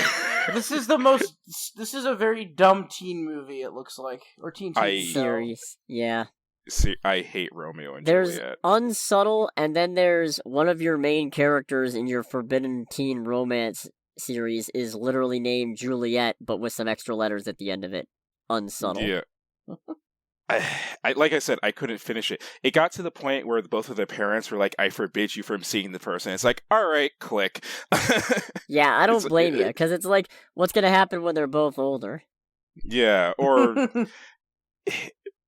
Speaker 3: This is a very dumb teen movie, it looks like. Or teen
Speaker 1: series. Yeah.
Speaker 2: See, I hate Romeo and
Speaker 1: Juliet.
Speaker 2: There's
Speaker 1: unsubtle, and then there's one of your main characters in your forbidden teen romance series is literally named Juliet, but with some extra letters at the end of it. Unsubtle.
Speaker 2: Yeah. I like I said, I couldn't finish it. It got to the point where both of the parents were like, I forbid you from seeing the person. It's like, alright, click.
Speaker 1: Yeah, I don't blame you, because it's like, what's going to happen when they're both older?
Speaker 2: Yeah, or...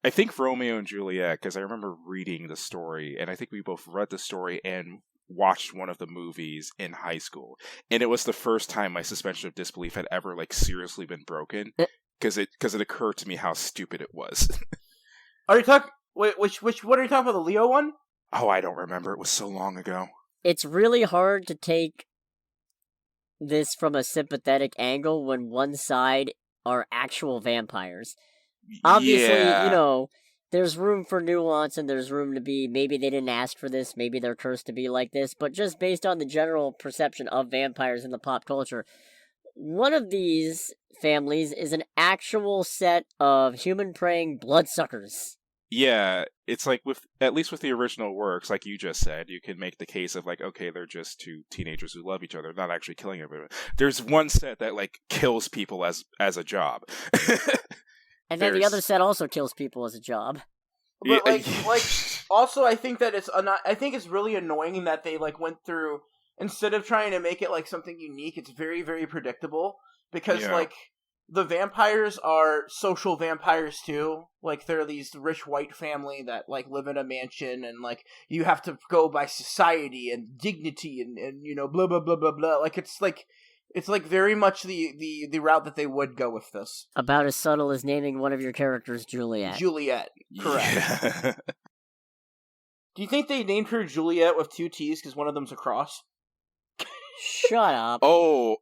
Speaker 2: I think Romeo and Juliet, because I remember reading the story, and I think we both read the story and watched one of the movies in high school. And it was the first time my suspension of disbelief had ever, like, seriously been broken, because it occurred to me how stupid it was.
Speaker 3: Are you talking... Wait, what are you talking about, the Leo one?
Speaker 2: Oh, I don't remember. It was so long ago.
Speaker 1: It's really hard to take this from a sympathetic angle when one side are actual vampires. Obviously, you know, there's room for nuance and there's room to be, maybe they didn't ask for this, maybe they're cursed to be like this, but just based on the general perception of vampires in the pop culture, one of these families is an actual set of human-preying bloodsuckers.
Speaker 2: Yeah, it's like, at least with the original works, like you just said, you can make the case of like, okay, they're just 2 teenagers who love each other, not actually killing everyone. There's one set that like kills people as a job.
Speaker 1: And then the other set also kills people as a job.
Speaker 3: But also I think that I think it's really annoying that they like went through, instead of trying to make it like something unique, it's very, very predictable, because like the vampires are social vampires too. Like they're these rich white family that like live in a mansion, and like you have to go by society and dignity and you know blah blah blah blah blah. Like it's like very much the route that they would go with this.
Speaker 1: About as subtle as naming one of your characters Juliet.
Speaker 3: Juliet, correct. Yeah. Do you think they named her Juliet with 2 T's because one of them's a cross?
Speaker 1: Shut up.
Speaker 2: Oh,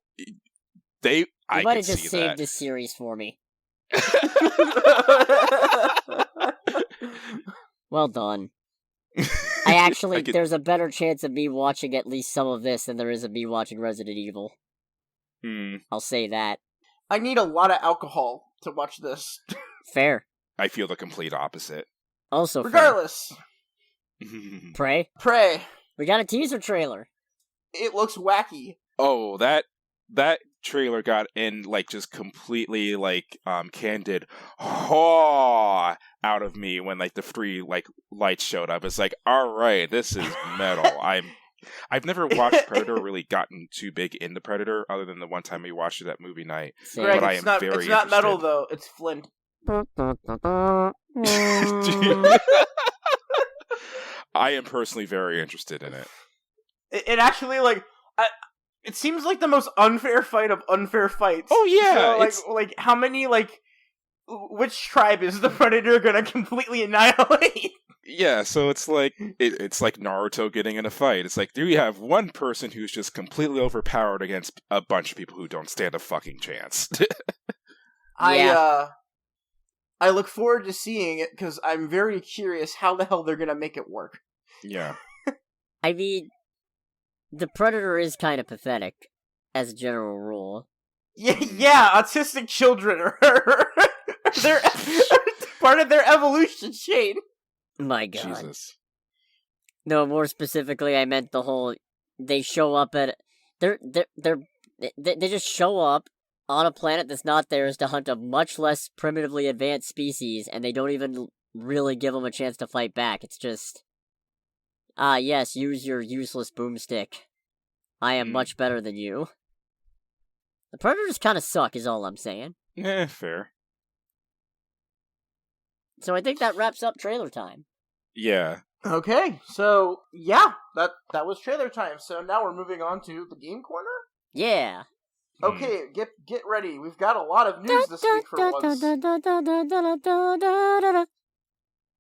Speaker 2: you
Speaker 1: might have just saved this series for me. Well done. I actually, there's a better chance of me watching at least some of this than there is of me watching Resident Evil. I'll say that.
Speaker 3: I need a lot of alcohol to watch this.
Speaker 1: Fair.
Speaker 2: I feel the complete opposite.
Speaker 1: Also
Speaker 3: regardless.
Speaker 1: Prey?
Speaker 3: Prey.
Speaker 1: We got a teaser trailer.
Speaker 3: It looks wacky.
Speaker 2: Oh, that trailer got in, like, just completely, like, candid haw out of me when, like, the free, like, lights showed up. It's like, alright, this is metal. I've never watched Predator, really gotten too big into Predator, other than the one time we watched it at movie night.
Speaker 3: Greg,
Speaker 2: but I am very
Speaker 3: interested. It's not metal, though. It's flint.
Speaker 2: I am personally very interested in it.
Speaker 3: It actually, like, it seems like the most unfair fight of unfair fights.
Speaker 2: Oh, yeah!
Speaker 3: So, like, how many, like, which tribe is the Predator gonna completely annihilate?
Speaker 2: Yeah, so it's like it's like Naruto getting in a fight. It's like, do you have one person who's just completely overpowered against a bunch of people who don't stand a fucking chance?
Speaker 3: I look forward to seeing it because I'm very curious how the hell they're gonna make it work.
Speaker 2: Yeah.
Speaker 1: I mean, the Predator is kind of pathetic, as a general rule.
Speaker 3: Yeah, autistic children are they're part of their evolution chain.
Speaker 1: My God.
Speaker 2: Jesus.
Speaker 1: No, more specifically, I meant the whole. They show up at. They just show up on a planet that's not theirs to hunt a much less primitively advanced species, and they don't even really give them a chance to fight back. It's just. Yes, use your useless boomstick. I am much better than you. The Predators kind of suck, is all I'm saying.
Speaker 2: Fair.
Speaker 1: So I think that wraps up trailer time.
Speaker 2: Yeah.
Speaker 3: Okay, so yeah, that was trailer time. So now we're moving on to the game corner.
Speaker 1: Yeah.
Speaker 3: Okay, get ready. We've got a lot of news this week for once.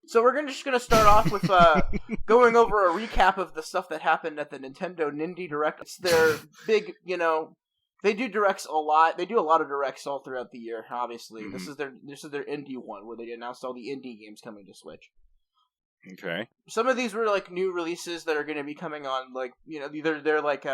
Speaker 3: So we're just gonna start off with going over a recap of the stuff that happened at the Nintendo Nindy Direct. It's their big, they do directs a lot. They do a lot of directs all throughout the year. Obviously, this is their indie one where they announced all the indie games coming to Switch.
Speaker 2: Okay.
Speaker 3: Some of these were like new releases that are going to be coming on, like either they're like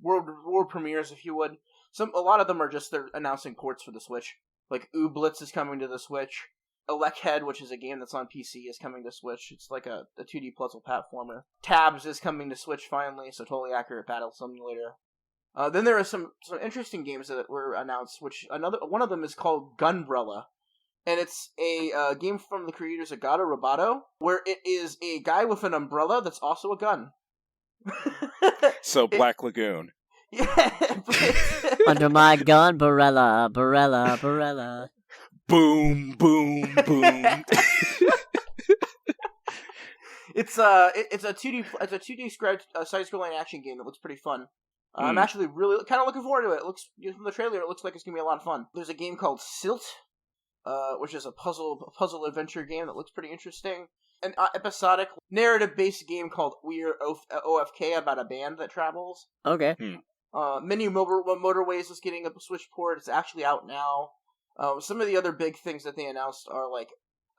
Speaker 3: world premieres, if you would. A lot of them are just they're announcing ports for the Switch. Like Ooblitz is coming to the Switch. Electhead, which is a game that's on PC, is coming to Switch. It's like a 2D puzzle platformer. Tabs is coming to Switch finally, so Totally Accurate Battle Simulator. Then there are some interesting games that were announced, which one of them is called Gunbrella. And it's a game from the creators of God of Roboto, where it is a guy with an umbrella that's also a gun.
Speaker 2: So Black Lagoon.
Speaker 3: Yeah.
Speaker 1: Under my gun, Barella.
Speaker 2: Boom, boom, boom.
Speaker 3: It's a 2D side-scrolling action game that looks pretty fun. I'm actually really kind of looking forward to it. It looks from the trailer, it looks like it's gonna be a lot of fun. There's a game called Silt, which is a puzzle adventure game that looks pretty interesting. An episodic narrative-based game called We're OFK about a band that travels.
Speaker 1: Okay.
Speaker 3: Mini Motorways is getting a Switch port. It's actually out now. Some of the other big things that they announced are like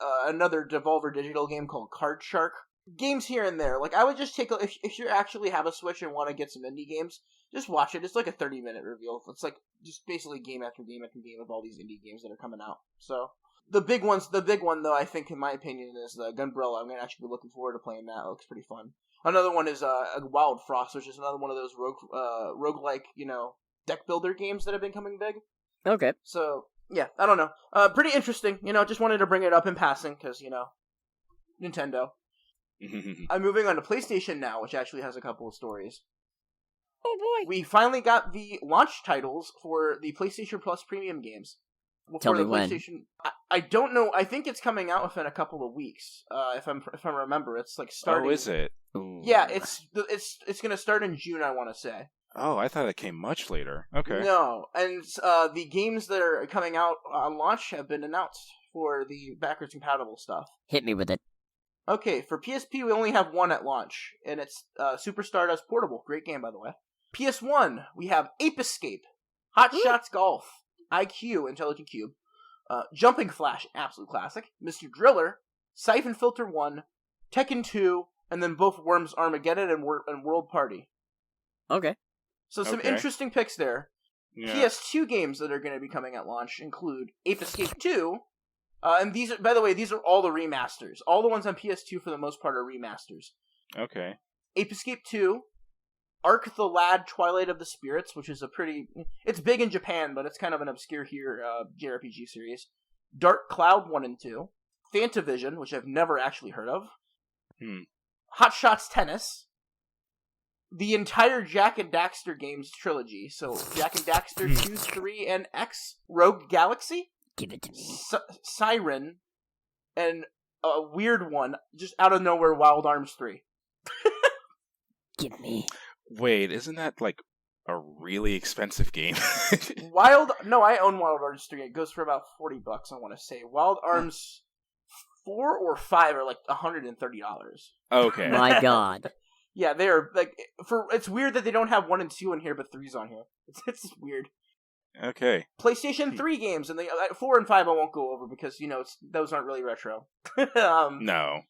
Speaker 3: another Devolver Digital game called Card Shark. Games here and there. Like I would just take if you actually have a Switch and want to get some indie games, just watch it. It's like a 30-minute reveal. It's like just basically game after game after game of all these indie games that are coming out. So the big one though, I think in my opinion, is Gunbrella. I'm gonna actually be looking forward to playing that. It looks pretty fun. Another one is Wild Frost, which is another one of those roguelike, deck builder games that have been coming big.
Speaker 1: Okay.
Speaker 3: So yeah, I don't know. Pretty interesting. Just wanted to bring it up in passing because Nintendo. I'm moving on to PlayStation now, which actually has a couple of stories.
Speaker 1: Oh boy!
Speaker 3: We finally got the launch titles for the PlayStation Plus premium games.
Speaker 1: Tell me
Speaker 3: when.
Speaker 1: PlayStation.
Speaker 3: I don't know. I think it's coming out within a couple of weeks. If I remember, it's like starting.
Speaker 2: Oh, is it?
Speaker 1: Ooh.
Speaker 3: Yeah, it's going to start in June. I want to say.
Speaker 2: Oh, I thought it came much later. Okay.
Speaker 3: No, and the games that are coming out on launch have been announced for the backwards compatible stuff.
Speaker 1: Hit me with it.
Speaker 3: Okay, for PSP we only have one at launch, and it's Super Stardust Portable. Great game, by the way. PS1, we have Ape Escape, Hot Shots Golf, IQ, Intelligent Cube, Jumping Flash, absolute classic, Mr. Driller, Siphon Filter 1, Tekken 2, and then both Worms Armageddon and World Party.
Speaker 1: Okay.
Speaker 3: So some interesting picks there.
Speaker 2: Yeah.
Speaker 3: PS2 games that are going to be coming at launch include Ape Escape 2, and these are, by the way, these are all the remasters. All the ones on PS2 for the most part are remasters.
Speaker 2: Okay.
Speaker 3: Ape Escape 2, Ark the Lad Twilight of the Spirits, which is it's big in Japan, but it's kind of an obscure here JRPG series. Dark Cloud 1 and 2, Fantavision, which I've never actually heard of. Hot Shots Tennis, the entire Jak and Daxter games trilogy, so Jak and Daxter 2, 3, and X, Rogue Galaxy,
Speaker 1: give it to me,
Speaker 3: Siren, and a weird one, just out of nowhere, Wild Arms 3.
Speaker 1: Give me.
Speaker 2: Wait, isn't that like a really expensive game?
Speaker 3: No, I own Wild Arms 3. It goes for about $40, I want to say. Wild Arms 4 or 5 are like $130.
Speaker 2: Okay.
Speaker 1: My God.
Speaker 3: Yeah, they are like it's weird that they don't have 1 and 2 in here, but 3's on here. It's weird.
Speaker 2: Okay.
Speaker 3: PlayStation 3 games, and 4 and 5 I won't go over because those aren't really retro.
Speaker 2: No.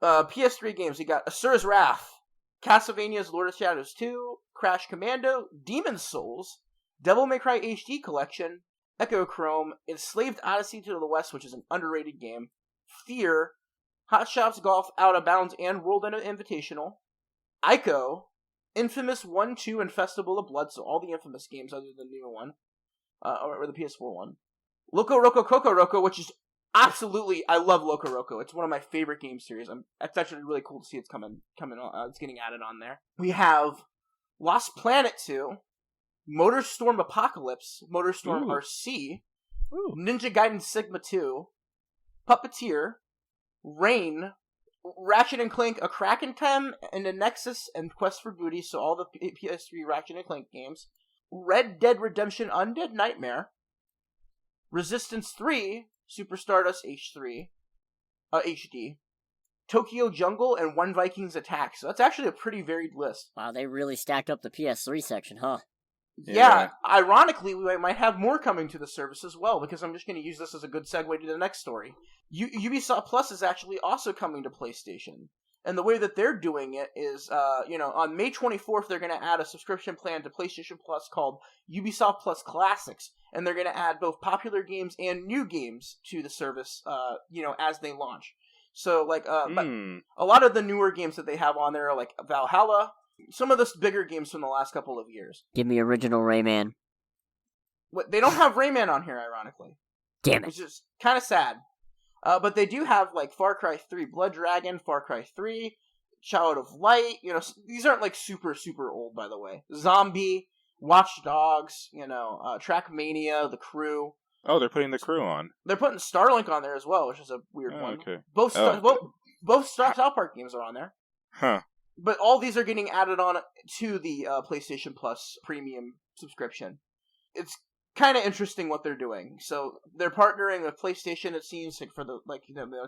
Speaker 3: PS3 games, you got Asura's Wrath, Castlevania's Lord of Shadows 2, Crash Commando, Demon's Souls, Devil May Cry HD Collection, Echo Chrome, Enslaved Odyssey to the West, which is an underrated game, Fear, Hot Shots Golf Out of Bounds and World Invitational, Ico, Infamous 1, 2, and Festival of Blood, so all the Infamous games other than the new one, or the PS4 one. Loco Roco Coco Roco, which is absolutely, I love Loco Roco. It's one of my favorite game series. It's actually really cool to see it's coming on. It's getting added on there. We have Lost Planet 2, Motorstorm Apocalypse, Motorstorm RC, Ninja Gaiden Sigma 2, Puppeteer, Rain, Ratchet and Clank, A Kraken Time, and a Nexus, and Quest for Booty, so all the PS3 Ratchet and Clank games. Red Dead Redemption Undead Nightmare, Resistance 3, Super Stardust HD, Tokyo Jungle, and One Vikings Attack. So that's actually a pretty varied list.
Speaker 1: Wow, they really stacked up the PS3 section, huh?
Speaker 3: Yeah, ironically, we might have more coming to the service as well, because I'm just going to use this as a good segue to the next story. Ubisoft Plus is actually also coming to PlayStation. And the way that they're doing it is, on May 24th, they're going to add a subscription plan to PlayStation Plus called Ubisoft Plus Classics. And they're going to add both popular games and new games to the service, as they launch. So, but a lot of the newer games that they have on there are like Valhalla, some of the bigger games from the last couple of years.
Speaker 1: Give me original Rayman.
Speaker 3: They don't have Rayman on here, ironically.
Speaker 1: Damn it.
Speaker 3: Which is kind of sad. But they do have, like, Far Cry 3 Blood Dragon, Far Cry 3, Child of Light, these aren't, like, super, super old, by the way. Zombie, Watch Dogs, Trackmania, The Crew.
Speaker 2: Oh, they're putting The Crew on.
Speaker 3: They're putting Starlink on there as well, which is a weird one.
Speaker 2: Okay.
Speaker 3: Both South Park games are on there.
Speaker 2: Huh.
Speaker 3: But all these are getting added on to the PlayStation Plus premium subscription. It's kind of interesting what they're doing. So they're partnering with PlayStation, it seems, for the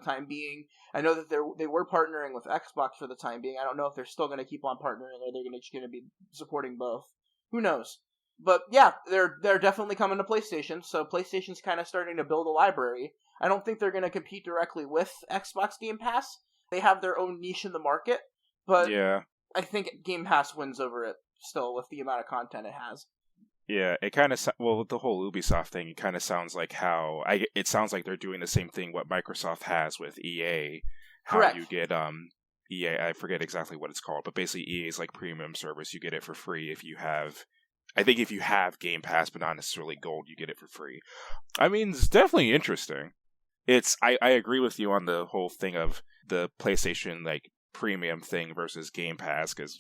Speaker 3: time being. I know that they were partnering with Xbox for the time being. I don't know if they're still going to keep on partnering or they're just going to be supporting both. Who knows? But yeah, they're definitely coming to PlayStation. So PlayStation's kind of starting to build a library. I don't think they're going to compete directly with Xbox Game Pass. They have their own niche in the market. But yeah. I think Game Pass wins over it still with the amount of content it has.
Speaker 2: Yeah, it kind of with the whole Ubisoft thing, it kind of sounds like it sounds like they're doing the same thing what Microsoft has with EA.
Speaker 3: Correct.
Speaker 2: How you get EA, I forget exactly what it's called, but basically EA's like premium service. You get it for free if you have Game Pass, but not necessarily Gold, you get it for free. I mean, it's definitely interesting. I agree with you on the whole thing of the PlayStation like premium thing versus Game Pass, because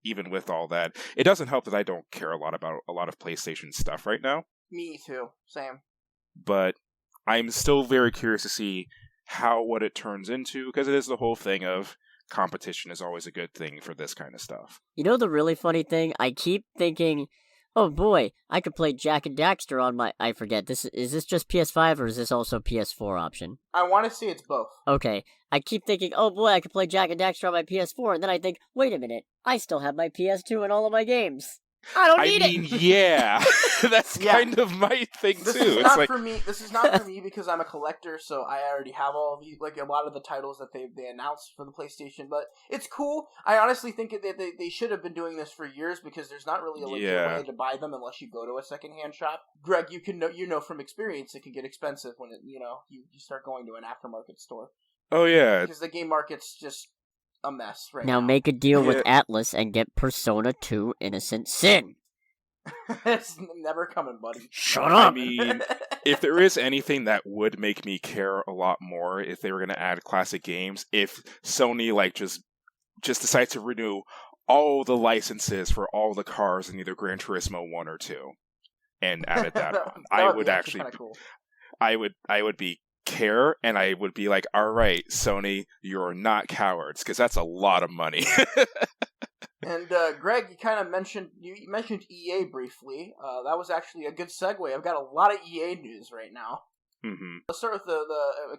Speaker 2: even with all that, it doesn't help that I don't care a lot about a lot of PlayStation stuff right now.
Speaker 3: Me too, same.
Speaker 2: But I'm still very curious to see what it turns into, because it is the whole thing of competition is always a good thing for this kind of stuff.
Speaker 1: You know the really funny thing? I keep thinking, oh boy, I could play Jak and Daxter on my... I forget, is this just PS5 or is this also PS4 option?
Speaker 3: I want to see it's both.
Speaker 1: Okay, I keep thinking, oh boy, I could play Jak and Daxter on my PS4, and then I think, wait a minute, I still have my PS2 and all of my games. need it.
Speaker 2: Yeah, that's kind of my thing
Speaker 3: this
Speaker 2: too.
Speaker 3: Is
Speaker 2: it's
Speaker 3: not
Speaker 2: like
Speaker 3: for me. This is not for me because I'm a collector, so I already have all the like a lot of the titles that they announced for the PlayStation. But it's cool. I honestly think that they should have been doing this for years because there's not really a legit way to buy them unless you go to a secondhand shop. Greg, you know from experience it can get expensive when you start going to an aftermarket store.
Speaker 2: Oh yeah,
Speaker 3: because the game market's just a mess right
Speaker 1: now. Make a deal with Atlas and get Persona 2 Innocent Sin.
Speaker 3: It's never coming, buddy.
Speaker 1: Shut up!
Speaker 2: I mean, if there is anything that would make me care a lot more if they were going to add classic games, if Sony just decides to renew all the licenses for all the cars in either Gran Turismo 1 or 2 and added that on. I would actually cool. I would be care, and I would be like, all right, Sony, you're not cowards, because that's a lot of money.
Speaker 3: And Greg, you mentioned EA briefly. That was actually a good segue. I've got a lot of EA news right now.
Speaker 2: Mm-hmm.
Speaker 3: Let's start with the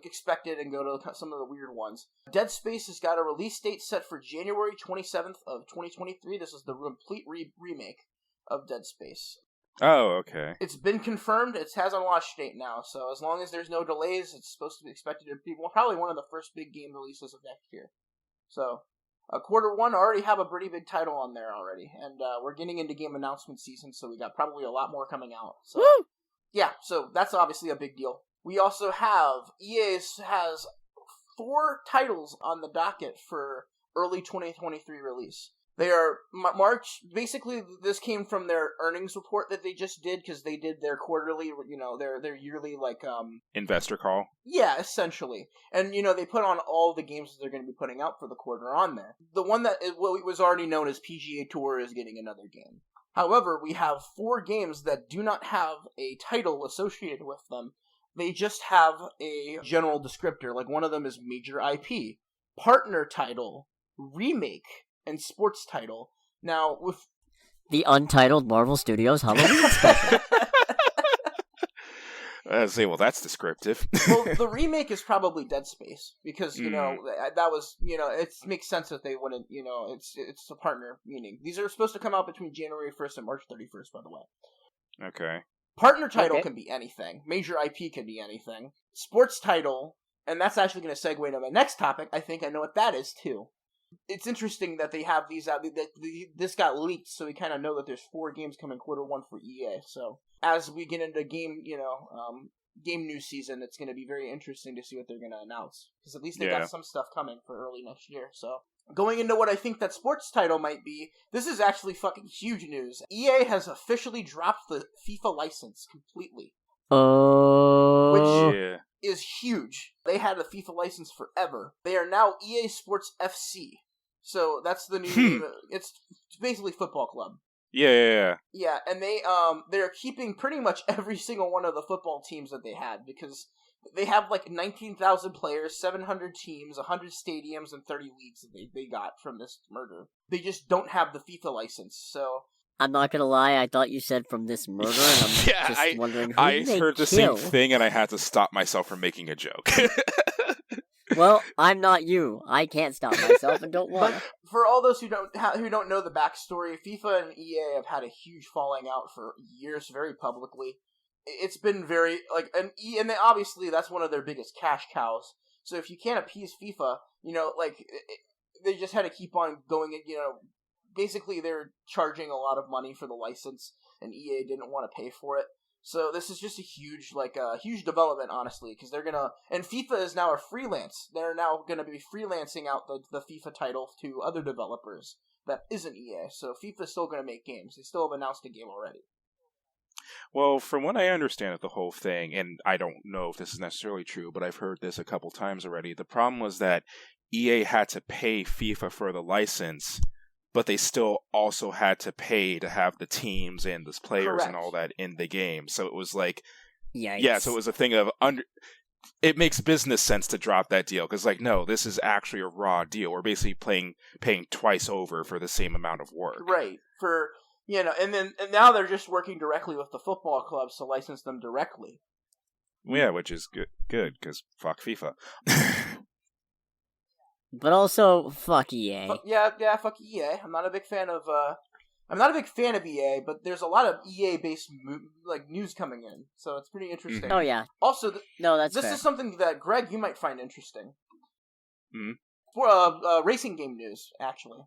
Speaker 3: expected and go to some of the weird ones. Dead Space has got a release date set for January 27th of 2023. This is the complete remake of Dead Space.
Speaker 2: Oh, okay.
Speaker 3: It's been confirmed. It has a launch date now, so as long as there's no delays, it's supposed to be expected to be probably one of the first big game releases of next year. So, Q1 already have a pretty big title on there already, and we're getting into game announcement season, so we got probably a lot more coming out. So, yeah, so that's obviously a big deal. We also have EA has 4 titles on the docket for early 2023 release. They are March. Basically, this came from their earnings report that they just did because they did their quarterly, their yearly
Speaker 2: investor call.
Speaker 3: Yeah, essentially, and they put on all the games that they're going to be putting out for the quarter on there. The one that was already known as PGA Tour is getting another game. However, we have 4 games that do not have a title associated with them. They just have a general descriptor. Like one of them is major IP, partner title, remake, and sports title. Now, with
Speaker 1: the untitled Marvel Studios Halloween special.
Speaker 2: Well, that's descriptive.
Speaker 3: Well, the remake is probably Dead Space because that was it makes sense that they wouldn't. It's a partner meaning these are supposed to come out between January 1st and March 31st. By the way.
Speaker 2: Okay.
Speaker 3: Partner title can be anything. Major IP can be anything. Sports title, and that's actually going to segue into my next topic. I think I know what that is too. It's interesting that they have these out. This got leaked, so we kind of know that there's 4 games coming Q1 for EA. So as we get into game news season, it's going to be very interesting to see what they're going to announce because at least they got some stuff coming for early next year. So going into what I think that sports title might be, this is actually fucking huge news. EA has officially dropped the FIFA license completely. Which is huge. They had a FIFA license forever. They are now EA Sports FC. So that's the new name. It's basically football club.
Speaker 2: Yeah,
Speaker 3: and they're keeping pretty much every single one of the football teams that they had because they have 19,000 players, 700 teams, 100 stadiums, and 30 leagues that they got from this murder. They just don't have the FIFA license, so...
Speaker 1: I'm not gonna lie, I thought you said from this murder, and I'm just wondering who
Speaker 2: I
Speaker 1: they
Speaker 2: heard the
Speaker 1: kill.
Speaker 2: same thing, and I had to stop myself from making a joke.
Speaker 1: Well, I'm not you. I can't stop myself and don't want to.
Speaker 3: But for all those who don't know the backstory, FIFA and EA have had a huge falling out for years, very publicly. It's been very and they, obviously that's one of their biggest cash cows. So if you can't appease FIFA, they just had to keep on going. Basically they're charging a lot of money for the license, and EA didn't want to pay for it. So this is just a huge, huge development, honestly, because they're gonna, and FIFA is now a freelance. They're now gonna be freelancing out the FIFA title to other developers that isn't EA. So FIFA's still gonna make games. They still have announced a game already.
Speaker 2: Well, from what I understand of the whole thing, and I don't know if this is necessarily true, but I've heard this a couple times already, the problem was that EA had to pay FIFA for the license, but they still also had to pay to have the teams and the players and all that in the game. So it was
Speaker 1: Yikes.
Speaker 2: Yeah, so it was a thing of it makes business sense to drop that deal because no, this is actually a raw deal. We're basically paying twice over for the same amount of work.
Speaker 3: Right. And now they're just working directly with the football clubs to license them directly.
Speaker 2: Yeah, which is good because fuck FIFA.
Speaker 1: But also, fuck EA.
Speaker 3: Yeah, fuck EA. I'm not a big fan of I'm not a big fan of EA, but there's a lot of EA-based news coming in, so it's pretty interesting.
Speaker 1: Mm-hmm. Oh, yeah.
Speaker 3: Also,
Speaker 1: this
Speaker 3: fair. Is something that, Greg, you might find interesting.
Speaker 2: Mm-hmm.
Speaker 3: For racing game news, actually.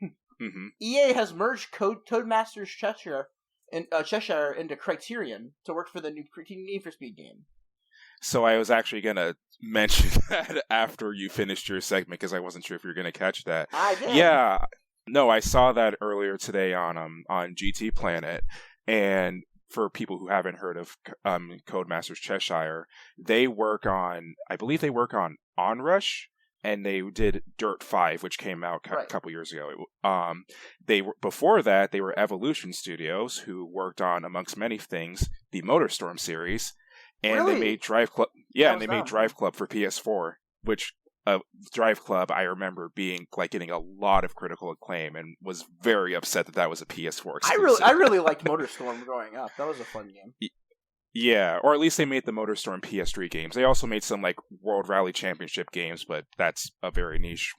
Speaker 2: Mm-hmm.
Speaker 3: EA has merged Codemasters Cheshire into Criterion to work for the new Need for Speed game.
Speaker 2: So I was actually going to mention that after you finished your segment, because I wasn't sure if you were going to catch that.
Speaker 3: I did.
Speaker 2: Yeah. No, I saw that earlier today on GT Planet, and for people who haven't heard of Codemasters Cheshire, they work on Onrush, and they did Dirt 5, which came out a couple years ago. Before that, they were Evolution Studios, who worked on, amongst many things, the MotorStorm series, and they made Drive Club. Yeah, and they made Drive Club for PS4, which Drive Club I remember being getting a lot of critical acclaim, and was very upset that was a PS4 exclusive.
Speaker 3: I really liked MotorStorm growing up. That was a fun game.
Speaker 2: Yeah, or at least they made the MotorStorm PS3 games. They also made some World Rally Championship games, but that's a very niche,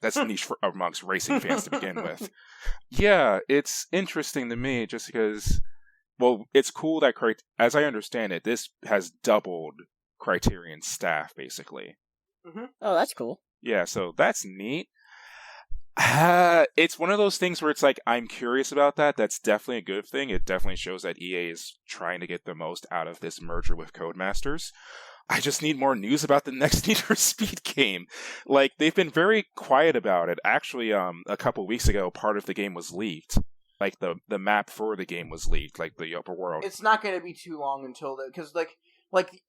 Speaker 2: that's niche amongst racing fans to begin with. Yeah, it's interesting to me just because, it's cool that, as I understand it, this has doubled Criterion's staff, basically.
Speaker 3: Mm-hmm.
Speaker 1: Oh, that's cool.
Speaker 2: Yeah, so that's neat. It's one of those things where it's I'm curious about that. That's definitely a good thing. It definitely shows that EA is trying to get the most out of this merger with Codemasters. I just need more news about the next Need for Speed game. They've been very quiet about it. Actually, a couple weeks ago, part of the game was leaked. The map for the game was leaked, the upper world.
Speaker 3: It's not going to be too long until because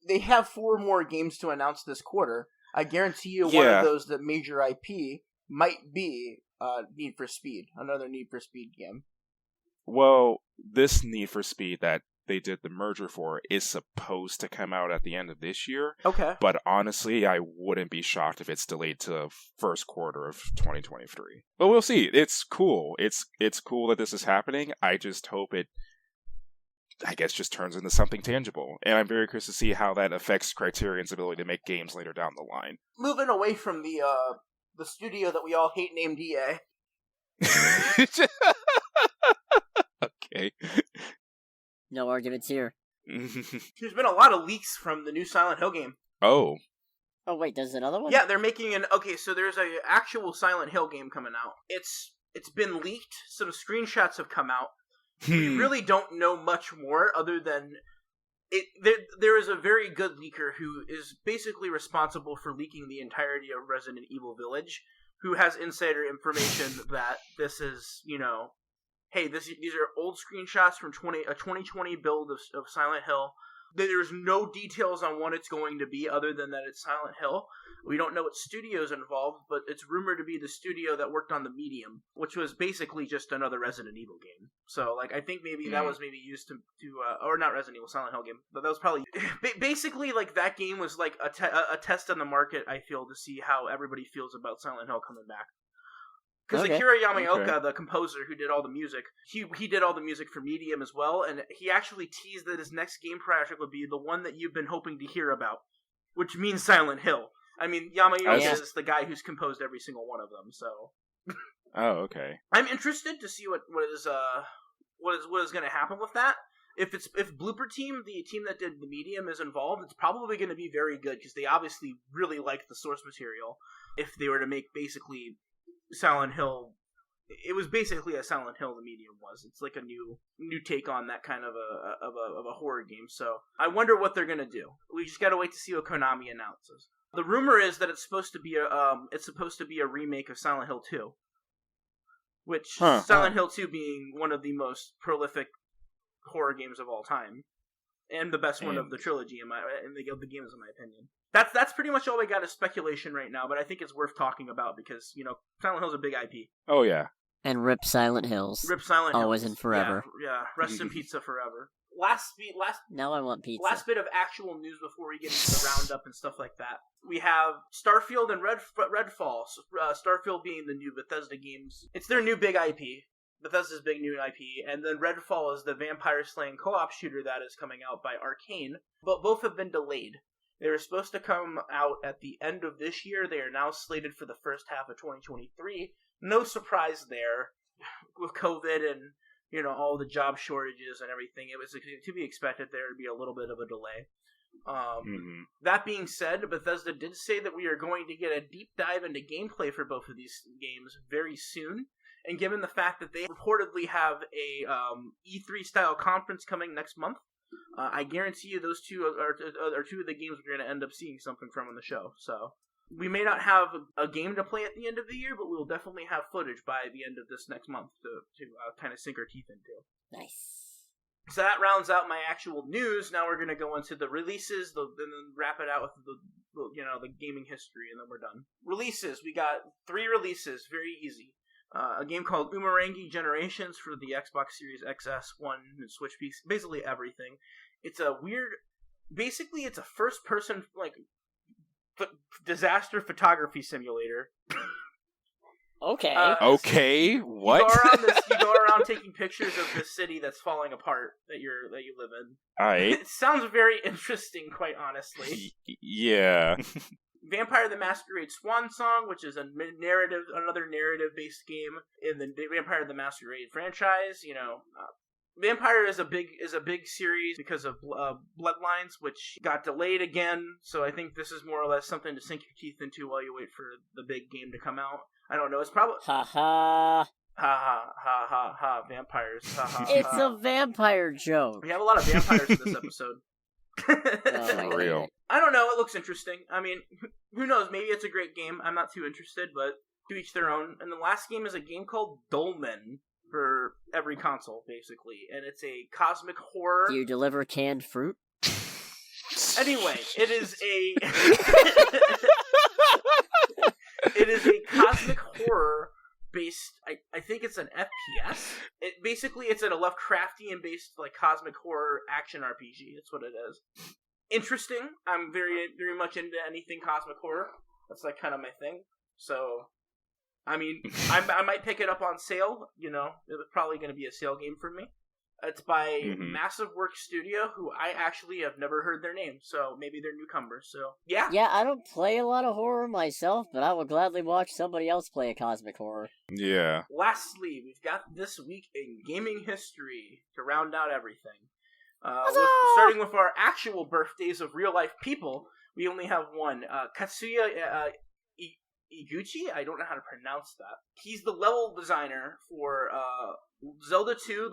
Speaker 3: they have 4 more games to announce this quarter. I guarantee you, one of those, the major IP, might be Need for Speed, another Need for Speed game.
Speaker 2: Well, this Need for Speed that they did the merger for is supposed to come out at the end of this year.
Speaker 3: Okay.
Speaker 2: But honestly, I wouldn't be shocked if it's delayed to first quarter of 2023. But we'll see. It's cool. It's cool that this is happening. I just hope it, just turns into something tangible. And I'm very curious to see how that affects Criterion's ability to make games later down the line.
Speaker 3: Moving away from the studio that we all hate named EA.
Speaker 2: Okay.
Speaker 1: No arguments here.
Speaker 3: There's been a lot of leaks from the new Silent Hill game.
Speaker 2: Oh.
Speaker 1: Oh, wait, there's another one?
Speaker 3: Yeah, they're making so there's a actual Silent Hill game coming out. It's been leaked. Some screenshots have come out. We really don't know much more other than there is a very good leaker who is basically responsible for leaking the entirety of Resident Evil Village, who has insider information that this is, hey, these are old screenshots from a 2020 build of Silent Hill. There's no details on what it's going to be other than that it's Silent Hill. We don't know what studio's involved, but it's rumored to be the studio that worked on The Medium, which was basically just another Resident Evil game. So, I think maybe that was used to or not Resident Evil, Silent Hill game, but that was probably basically that game was a test on the market. I feel to see how everybody feels about Silent Hill coming back. Because Akira Yamaoka, the composer who did all the music, he did all the music for Medium as well, and he actually teased that his next game project would be the one that you've been hoping to hear about, which means Silent Hill. I mean, Yamaoka is the guy who's composed every single one of them, so...
Speaker 2: Oh, okay.
Speaker 3: I'm interested to see what is going to happen with that. If Blooper Team, the team that did the Medium, is involved, it's probably going to be very good, because they obviously really liked the source material. If they were to make basically Silent Hill, it was basically a Silent Hill the Medium was. It's a new take on that kind of a horror game. So I wonder what they're gonna do. We just gotta wait to see what Konami announces. The rumor is that it's supposed to be a remake of Silent Hill 2, which Silent Hill 2 being one of the most prolific horror games of all time, and the best one of the trilogy of the games, in my opinion. That's pretty much all we got as speculation right now, but I think it's worth talking about because, Silent Hill's a big IP.
Speaker 2: Oh, yeah.
Speaker 1: And rip Silent Hills.
Speaker 3: Rip Silent Hills.
Speaker 1: Always and forever.
Speaker 3: Yeah. Rest in pizza forever.
Speaker 1: Now I want pizza.
Speaker 3: Last bit of actual news before we get into the roundup and stuff like that. We have Starfield and Redfall. Starfield being the new Bethesda games. It's their new big IP. Bethesda's big new IP. And then Redfall is the vampire slaying co-op shooter that is coming out by Arcane. But both have been delayed. They were supposed to come out at the end of this year. They are now slated for the first half of 2023. No surprise there. with COVID and all the job shortages and everything, it was to be expected there would be a little bit of a delay. That being said, Bethesda did say that we are going to get a deep dive into gameplay for both of these games very soon. And given the fact that they reportedly have a E3 style conference coming next month, I guarantee you those two are two of the games we're going to end up seeing something from on the show. So we may not have a game to play at the end of the year, but we'll definitely have footage by the end of this next month to kind of sink our teeth into.
Speaker 1: Nice.
Speaker 3: So that rounds out my actual news. Now we're going to go into the releases, and then wrap it out with the gaming history, and then we're done. Releases. We got 3 releases. Very easy. A game called Umurangi Generations for the Xbox Series XS, One, and Switch piece. Basically everything. It's a weird... Basically, it's a first-person, disaster photography simulator.
Speaker 1: Okay.
Speaker 2: Okay. What?
Speaker 3: You go around taking pictures of this city that's falling apart that you live in.
Speaker 2: All right.
Speaker 3: It sounds very interesting, quite honestly.
Speaker 2: Yeah.
Speaker 3: Vampire the Masquerade Swan Song, which is another narrative-based game in the Vampire the Masquerade franchise. Vampire is a big series because of Bloodlines, which got delayed again. So I think this is more or less something to sink your teeth into while you wait for the big game to come out. I don't know. It's probably
Speaker 1: ha ha
Speaker 3: vampires. Ha ha.
Speaker 1: It's a vampire joke.
Speaker 3: We have a lot of vampires in this episode.
Speaker 2: For real.
Speaker 3: I don't know. It looks interesting. I mean, who knows? Maybe it's a great game. I'm not too interested, but to each their own. And the last game is a game called Dolmen for every console, basically, and it's a cosmic horror.
Speaker 1: Do you deliver canned fruit?
Speaker 3: Anyway, it is a cosmic horror based. I think it's an FPS. It's a Lovecraftian based cosmic horror action RPG. That's what it is. Interesting. I'm very very much into anything cosmic horror. That's kind of my thing. So, I mean, I might pick it up on sale. It's probably going to be a sale game for me. It's by Massive Work Studio, who I actually have never heard their name, so maybe they're newcomers, so yeah.
Speaker 1: Yeah, I don't play a lot of horror myself, but I would gladly watch somebody else play a cosmic horror.
Speaker 2: Yeah.
Speaker 3: Lastly, we've got this week in gaming history to round out everything. Starting with our actual birthdays of real-life people, we only have one. Katsuya Iguchi? I don't know how to pronounce that. He's the level designer for Zelda 2,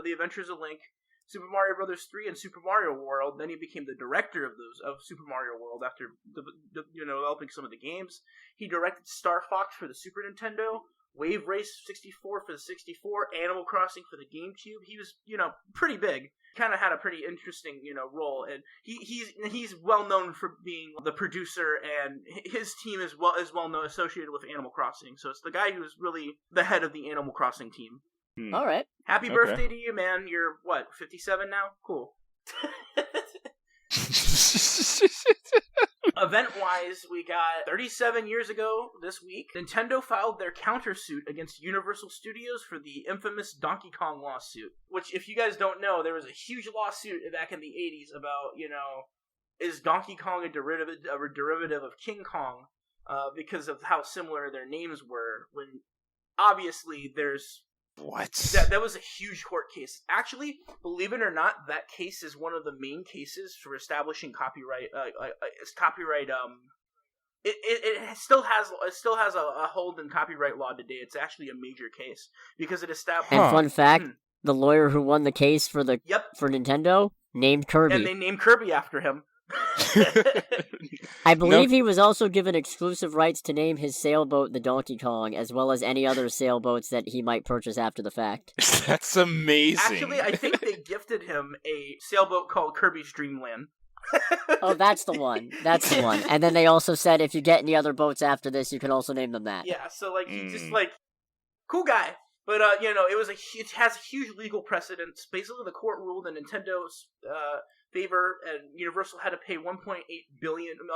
Speaker 3: The Adventures of Link, Super Mario Bros. 3, and Super Mario World. Then he became the director of Super Mario World after developing some of the games. He directed Star Fox for the Super Nintendo, Wave Race 64 for the 64, Animal Crossing for the GameCube. He was, pretty big. Kind of had a pretty interesting, role, and he's well known for being the producer, and his team is well known associated with Animal Crossing. So it's the guy who's really the head of the Animal Crossing team.
Speaker 1: All right.
Speaker 3: Happy birthday to you, man. You're 57 now? Cool. Event-wise, we got 37 years ago this week, Nintendo filed their countersuit against Universal Studios for the infamous Donkey Kong lawsuit. Which, if you guys don't know, there was a huge lawsuit back in the 80s about, is Donkey Kong a derivative of King Kong? Because of how similar their names were. When obviously there's
Speaker 2: What?
Speaker 3: That was a huge court case. Actually, believe it or not, that case is one of the main cases for establishing copyright. It still has a hold in copyright law today. It's actually a major case because it established.
Speaker 1: And fun fact: the lawyer who won the case for Nintendo named Kirby,
Speaker 3: and they named Kirby after him.
Speaker 1: I believe he was also given exclusive rights to name his sailboat the Donkey Kong, as well as any other sailboats that he might purchase after the fact.
Speaker 2: That's amazing.
Speaker 3: Actually, I think they gifted him a sailboat called Kirby's Dreamland.
Speaker 1: Oh, that's the one. That's the one. And then they also said if you get any other boats after this, you can also name them that.
Speaker 3: Yeah, so he's just cool guy. But it has huge legal precedence. Basically, the court ruled in Nintendo's favor, and Universal had to pay $1.8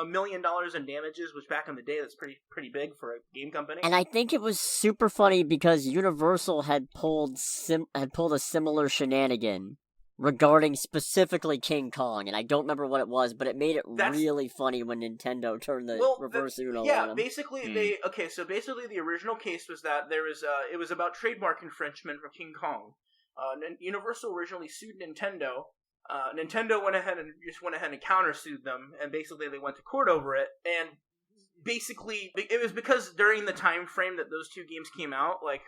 Speaker 3: million in damages, which back in the day, that's pretty big for a game company.
Speaker 1: And I think it was super funny because Universal had pulled a similar shenanigan regarding specifically King Kong, and I don't remember what it was, but it made it really funny when Nintendo turned the reverse Uno on them.
Speaker 3: Basically, basically the original case was that it was about trademark infringement from King Kong. Universal originally sued Nintendo. Nintendo went ahead and countersued them, and basically they went to court over it, and basically it was because during the time frame that those two games came out, like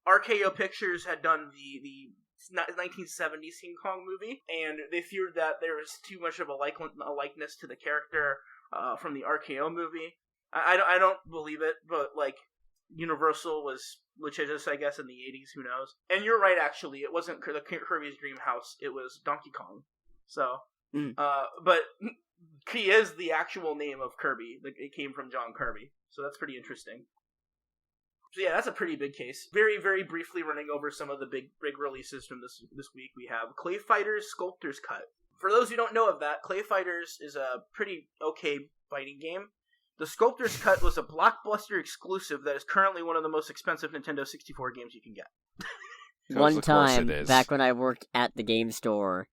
Speaker 3: RKO Pictures had done the 1970s King Kong movie, and they feared that there was too much of a likeness to the character from the RKO movie. I don't believe it, but like Universal was litigious, I guess, in the 80s. Who knows? And you're right, actually, it wasn't the Kirby's Dream House; it was Donkey Kong. So, but he is the actual name of Kirby. It came from John Kirby, so that's pretty interesting. So yeah, that's a pretty big case. Very, very briefly running over some of the big releases from this week. We have Clay Fighters Sculptor's Cut. For those who don't know of that, Clay Fighters is a pretty okay fighting game. The Sculptor's Cut was a Blockbuster exclusive that is currently one of the most expensive Nintendo 64 games you can get.
Speaker 1: One time, back when I worked at the game store,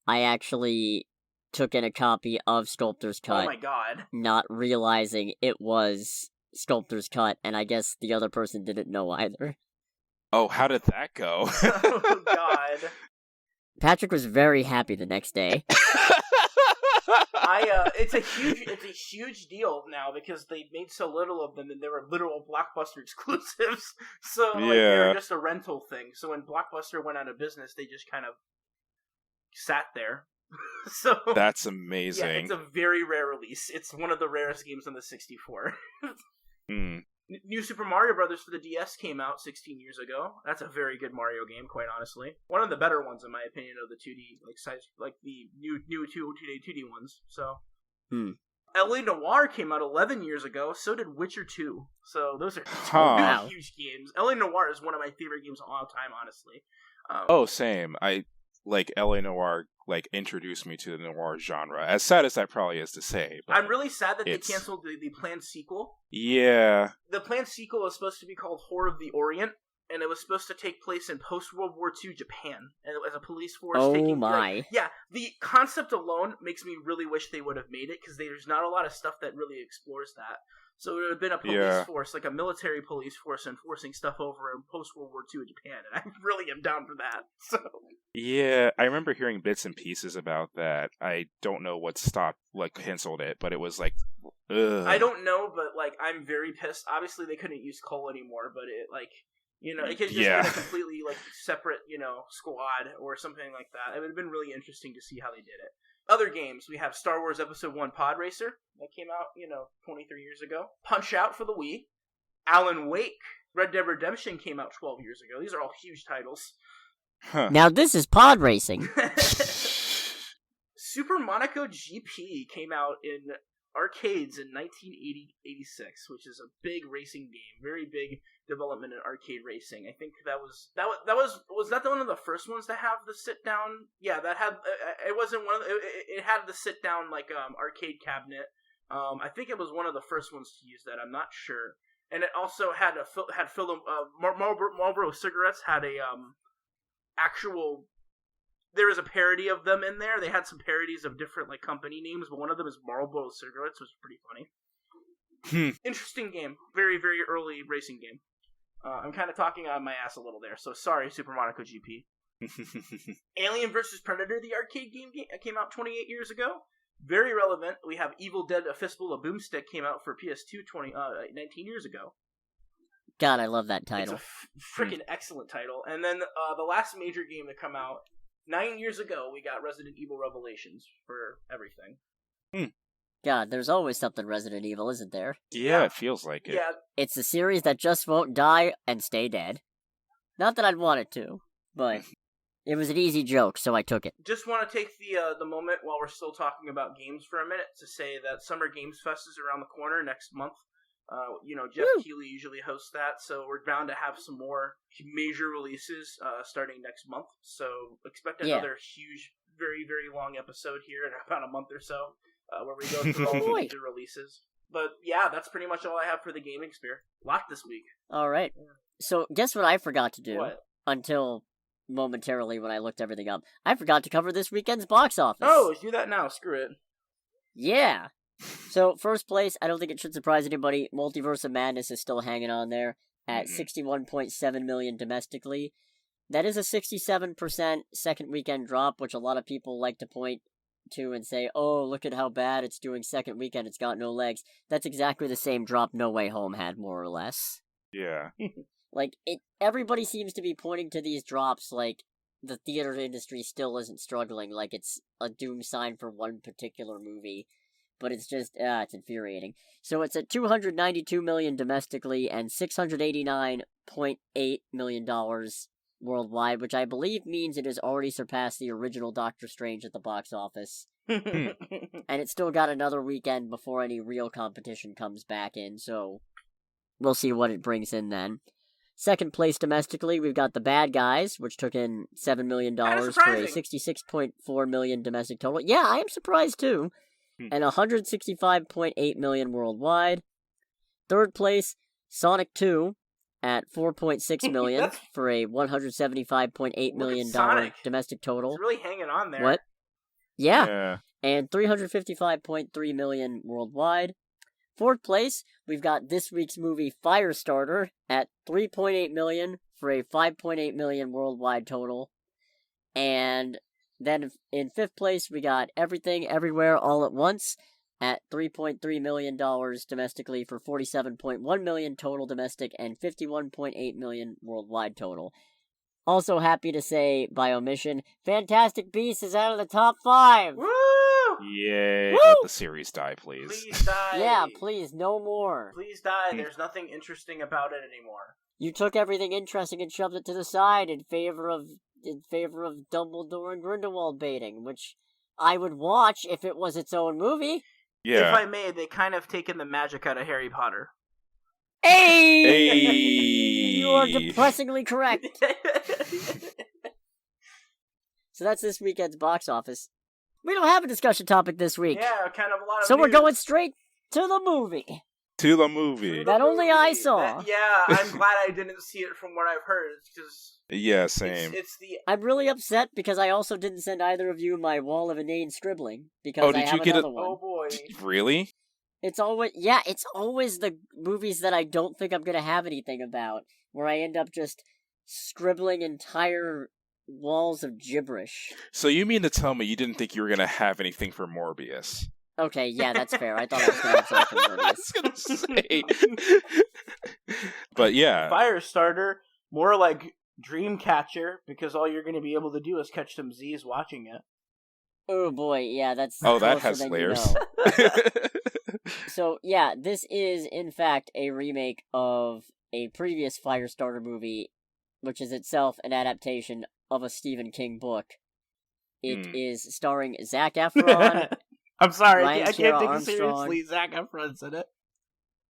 Speaker 1: I actually took in a copy of Sculptor's Cut.
Speaker 3: Oh my god.
Speaker 1: Not realizing it was Sculptor's Cut, and I guess the other person didn't know either.
Speaker 2: Oh, how did that go?
Speaker 3: Oh god.
Speaker 1: Patrick was very happy the next day.
Speaker 3: It's a huge deal now because they made so little of them, and they were literal Blockbuster exclusives. So like, they were just a rental thing. So when Blockbuster went out of business, they just kind of sat there. So
Speaker 2: that's amazing.
Speaker 3: Yeah, it's a very rare release. It's one of the rarest games on the 64. New Super Mario Brothers for the DS came out 16 years ago. That's a very good Mario game, quite honestly. One of the better ones, in my opinion, of the 2D, like the new 2D ones. So, L.A. Noire came out 11 years ago. So did Witcher 2. So those are two huge games. L.A. Noire is one of my favorite games of all time, honestly.
Speaker 2: Same. I like L.A. Noire. Like, introduced me to the noir genre. As sad as that probably is to say. But
Speaker 3: I'm really sad that they canceled the planned sequel.
Speaker 2: Yeah.
Speaker 3: The planned sequel was supposed to be called Horror of the Orient, and it was supposed to take place in post-World War II Japan, and as a police force taking... the concept alone makes me really wish they would have made it, because there's not a lot of stuff that really explores that. So it would have been a police force, like a military police force, enforcing stuff over in post-World War II Japan, and I really am down for that. So...
Speaker 2: Yeah, I remember hearing bits and pieces about that. I don't know what canceled it, but it was like, ugh.
Speaker 3: I don't know, but like, I'm very pissed. Obviously, they couldn't use Cole anymore, but it it could just been a completely like separate, squad or something like that. It would have been really interesting to see how they did it. Other games, we have Star Wars Episode 1 Pod Racer that came out, 23 years ago. Punch Out for the Wii. Alan Wake. Red Dead Redemption came out 12 years ago. These are all huge titles.
Speaker 2: Huh.
Speaker 1: Now this is pod racing.
Speaker 3: Super Monaco GP came out in arcades in 1986, which is a big racing game, very big development in arcade racing. I think was that one of the first ones to have the sit down? Yeah, that had it wasn't one of it had the sit down like arcade cabinet. I think it was one of the first ones to use that. I'm not sure. And it also had Marlboro cigarettes had a actual. There was a parody of them in there. They had some parodies of different like company names, but one of them is Marlboro cigarettes, which is pretty funny. Interesting game, very very early racing game. I'm kind of talking on my ass a little there, so sorry, Super Monaco GP. Alien vs Predator, the arcade game came out 28 years ago. Very relevant. We have Evil Dead: A Fistful of Boomstick came out for PS2 19 years ago.
Speaker 1: God, I love that title.
Speaker 3: It's a freaking excellent title. And then the last major game to come out 9 years ago, we got Resident Evil Revelations for everything.
Speaker 1: God, there's always something Resident Evil, isn't there?
Speaker 2: Yeah, it feels like it.
Speaker 3: Yeah.
Speaker 1: It's a series that just won't die and stay dead. Not that I'd want it to, but it was an easy joke, so I took it.
Speaker 3: Just want to take the moment while we're still talking about games for a minute to say that Summer Games Fest is around the corner next month. Jeff Keighley usually hosts that, so we're bound to have some more major releases starting next month. So expect another huge, very, very long episode here in about a month or so, where we go through all the major releases. But yeah, that's pretty much all I have for the gaming sphere. A lot this week.
Speaker 1: All right. So guess what I forgot to do until momentarily when I looked everything up. I forgot to cover this weekend's box office.
Speaker 3: Oh, do that now. Screw it.
Speaker 1: Yeah. So, first place, I don't think it should surprise anybody. Multiverse of Madness is still hanging on there at 61.7 million domestically. That is a 67% second weekend drop, which a lot of people like to point to and say, oh, look at how bad it's doing second weekend, it's got no legs. That's exactly the same drop No Way Home had, more or less.
Speaker 2: Yeah.
Speaker 1: Everybody seems to be pointing to these drops like the theater industry still isn't struggling, like it's a doom sign for one particular movie. But it's just, it's infuriating. So it's at $292 million domestically and $689.8 million worldwide, which I believe means it has already surpassed the original Doctor Strange at the box office. And it's still got another weekend before any real competition comes back in, so we'll see what it brings in then. Second place domestically, we've got The Bad Guys, which took in $7 million for a $66.4 million domestic total. Yeah, I am surprised too. And $165.8 million worldwide. Third place, Sonic 2 at $4.6 million for a $175.8 million domestic total.
Speaker 3: It's really hanging on there.
Speaker 1: What? Yeah. And $355.3 million worldwide. Fourth place, we've got this week's movie Firestarter at $3.8 million for a $5.8 million worldwide total. And then in fifth place, we got Everything Everywhere All at Once at $3.3 million domestically for $47.1 million total domestic and $51.8 million worldwide total. Also happy to say, by omission, Fantastic Beasts is out of the top 5!
Speaker 3: Woo!
Speaker 2: Yay.
Speaker 1: Woo!
Speaker 2: Let the series die, please.
Speaker 3: Please die.
Speaker 1: Yeah, please, no more.
Speaker 3: Please die. There's nothing interesting about it anymore.
Speaker 1: You took everything interesting and shoved it to the side in favor of Dumbledore and Grindelwald baiting, which I would watch if it was its own movie.
Speaker 2: Yeah.
Speaker 3: If I may, they kind of taken the magic out of Harry Potter.
Speaker 1: Hey!
Speaker 2: Hey!
Speaker 1: You are depressingly correct. So that's this weekend's box office. We don't have a discussion topic this week.
Speaker 3: Yeah, kind of a lot of
Speaker 1: So
Speaker 3: news.
Speaker 1: we're going straight to the movie.
Speaker 2: To the movie.
Speaker 1: That only I saw.
Speaker 3: Yeah, I'm glad I didn't see it from what I've heard. Because
Speaker 2: Yeah, same.
Speaker 1: I'm really upset because I also didn't send either of you my wall of inane scribbling because I have another one.
Speaker 3: Oh boy.
Speaker 2: Really?
Speaker 1: It's always the movies that I don't think I'm gonna have anything about, where I end up just scribbling entire walls of gibberish.
Speaker 2: So you mean to tell me you didn't think you were going to have anything for Morbius?
Speaker 1: Okay, yeah, that's fair. I thought I was gonna have something for Morbius.
Speaker 2: I was going to say. But yeah.
Speaker 3: Firestarter, more like Dreamcatcher, because all you're going to be able to do is catch some Z's watching it.
Speaker 1: Oh boy, yeah, that's
Speaker 2: that has layers.
Speaker 1: You know. So, yeah, this is, in fact, a remake of a previous Firestarter movie, which is itself an adaptation of a Stephen King book. It is starring Zac Efron.
Speaker 3: I'm sorry,
Speaker 1: Ryan
Speaker 3: I can't
Speaker 1: Kiera
Speaker 3: take it
Speaker 1: Armstrong.
Speaker 3: seriously. Zac Efron's in it.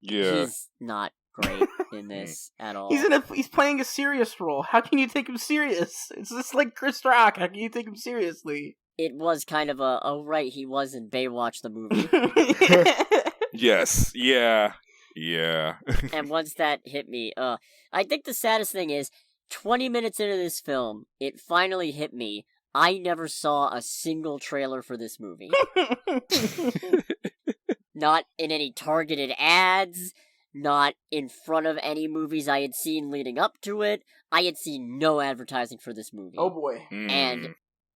Speaker 2: Yeah.
Speaker 1: He's not great in this at all.
Speaker 3: He's playing a serious role. How can you take him serious? It's just like Chris Rock. How can you take him seriously?
Speaker 1: It was kind of a, oh right, he was in Baywatch the movie.
Speaker 2: Yes. Yeah. Yeah.
Speaker 1: And once that hit me, I think the saddest thing is, 20 minutes into this film, it finally hit me. I never saw a single trailer for this movie. Not in any targeted ads, not in front of any movies I had seen leading up to it. I had seen no advertising for this movie.
Speaker 3: Oh boy.
Speaker 1: And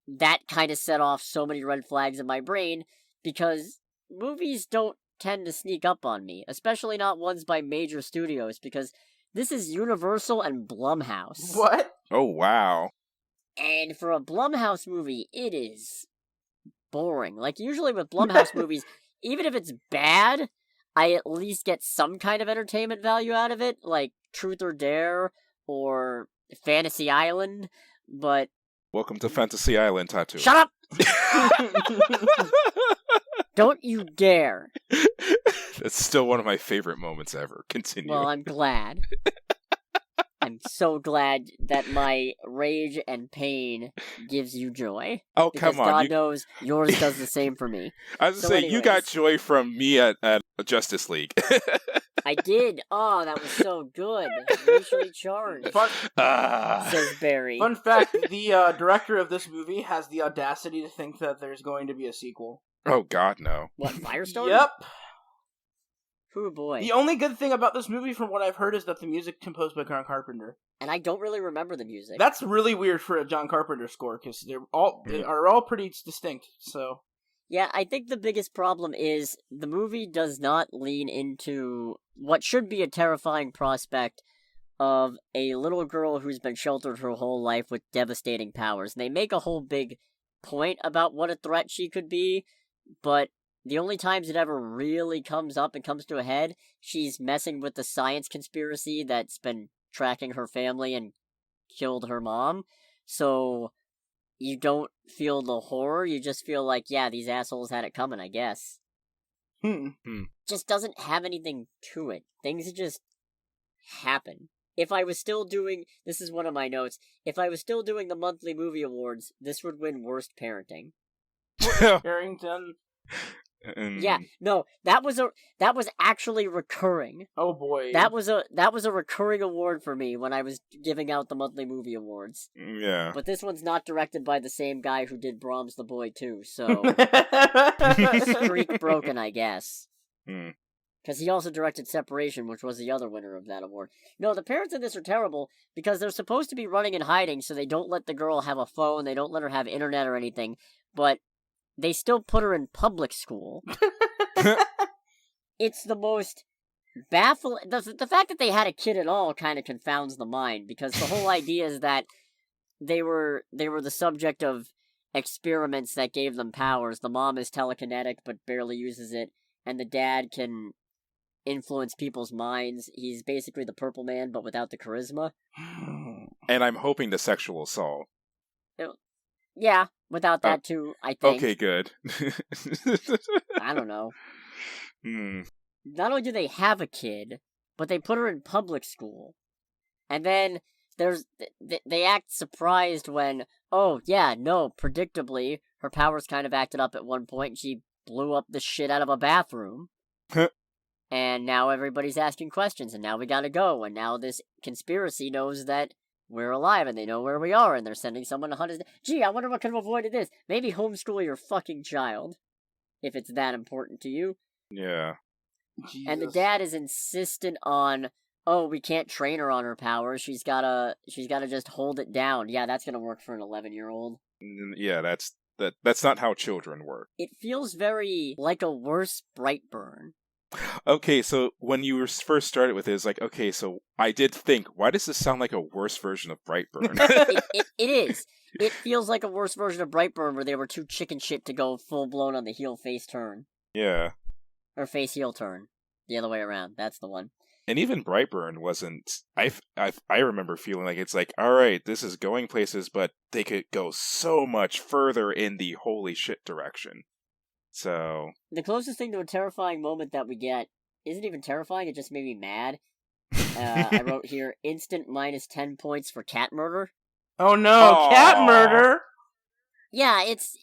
Speaker 1: that kind of set off so many red flags in my brain, because movies don't tend to sneak up on me, especially not ones by major studios, because this is Universal and Blumhouse.
Speaker 3: What?
Speaker 2: Oh, wow.
Speaker 1: And for a Blumhouse movie, it is boring. Like, usually with Blumhouse movies, even if it's bad, I at least get some kind of entertainment value out of it, like Truth or Dare or Fantasy Island, but...
Speaker 2: Welcome to Fantasy Island, Tattoo.
Speaker 1: Shut up! Don't you dare.
Speaker 2: It's still one of my favorite moments ever. Continue.
Speaker 1: Well, I'm glad. I'm so glad that my rage and pain gives you joy.
Speaker 2: Oh, come on.
Speaker 1: God knows yours does the same for me.
Speaker 2: I was going to say, you got joy from me at Justice League.
Speaker 1: I did. Oh, that was so good. Racially charged. Says Barry.
Speaker 3: Fun fact, the director of this movie has the audacity to think that there's going to be a sequel.
Speaker 2: Oh, God, no.
Speaker 1: What, Firestarter?
Speaker 3: Yep.
Speaker 1: Oh, boy.
Speaker 3: The only good thing about this movie, from what I've heard, is that the music composed by John Carpenter.
Speaker 1: And I don't really remember the music.
Speaker 3: That's really weird for a John Carpenter score, because they are all pretty distinct, so...
Speaker 1: Yeah, I think the biggest problem is the movie does not lean into what should be a terrifying prospect of a little girl who's been sheltered her whole life with devastating powers. And they make a whole big point about what a threat she could be, but the only times it ever really comes up and comes to a head, she's messing with the science conspiracy that's been tracking her family and killed her mom. So you don't feel the horror, you just feel like, yeah, these assholes had it coming, I guess. Just doesn't have anything to it. Things just happen. If I was still doing, this is one of my notes, if I was still doing the monthly movie awards, this would win worst parenting.
Speaker 3: Harrington.
Speaker 1: Yeah, no, that was actually recurring.
Speaker 3: Oh boy.
Speaker 1: That was a recurring award for me when I was giving out the monthly movie awards.
Speaker 2: Yeah.
Speaker 1: But this one's not directed by the same guy who did Brahms the Boy too, so streak broken, I guess. Because he also directed Separation, which was the other winner of that award. No, the parents in this are terrible because they're supposed to be running and hiding, so they don't let the girl have a phone, they don't let her have internet or anything, but they still put her in public school. It's the most baffling... The fact that they had a kid at all kind of confounds the mind, because the whole idea is that they were the subject of experiments that gave them powers. The mom is telekinetic, but barely uses it, and the dad can influence people's minds. He's basically the Purple Man, but without the charisma.
Speaker 2: And I'm hoping the sexual assault.
Speaker 1: Yeah, without that too, I think.
Speaker 2: Okay, good.
Speaker 1: I don't know. Not only do they have a kid, but they put her in public school. And then they act surprised when, oh, yeah, no, predictably, her powers kind of acted up at one point and she blew up the shit out of a bathroom. And now everybody's asking questions, and now we gotta go, and now this conspiracy knows that we're alive, and they know where we are, and they're sending someone to hunt us. Gee, I wonder what could have avoided this. Maybe homeschool your fucking child, if it's that important to you.
Speaker 2: Yeah.
Speaker 3: Jesus.
Speaker 1: And the dad is insistent on, oh, we can't train her on her powers. She's gotta just hold it down. Yeah, that's gonna work for an 11-year-old.
Speaker 2: Yeah, that's not how children work.
Speaker 1: It feels very like a worse Brightburn.
Speaker 2: Okay, so when you first started with it, it's like, okay, so I did think, why does this sound like a worse version of Brightburn?
Speaker 1: It is. It feels like a worse version of Brightburn where they were too chicken shit to go full-blown on the heel-face turn.
Speaker 2: Yeah.
Speaker 1: Or face-heel turn. The other way around. That's the one.
Speaker 2: And even Brightburn wasn't... I remember feeling like it's like, alright, this is going places, but they could go so much further in the holy shit direction. So...
Speaker 1: The closest thing to a terrifying moment that we get isn't even terrifying, it just made me mad. I wrote here, instant minus 10 points for cat murder.
Speaker 3: Oh no, cat murder!
Speaker 1: Yeah, it's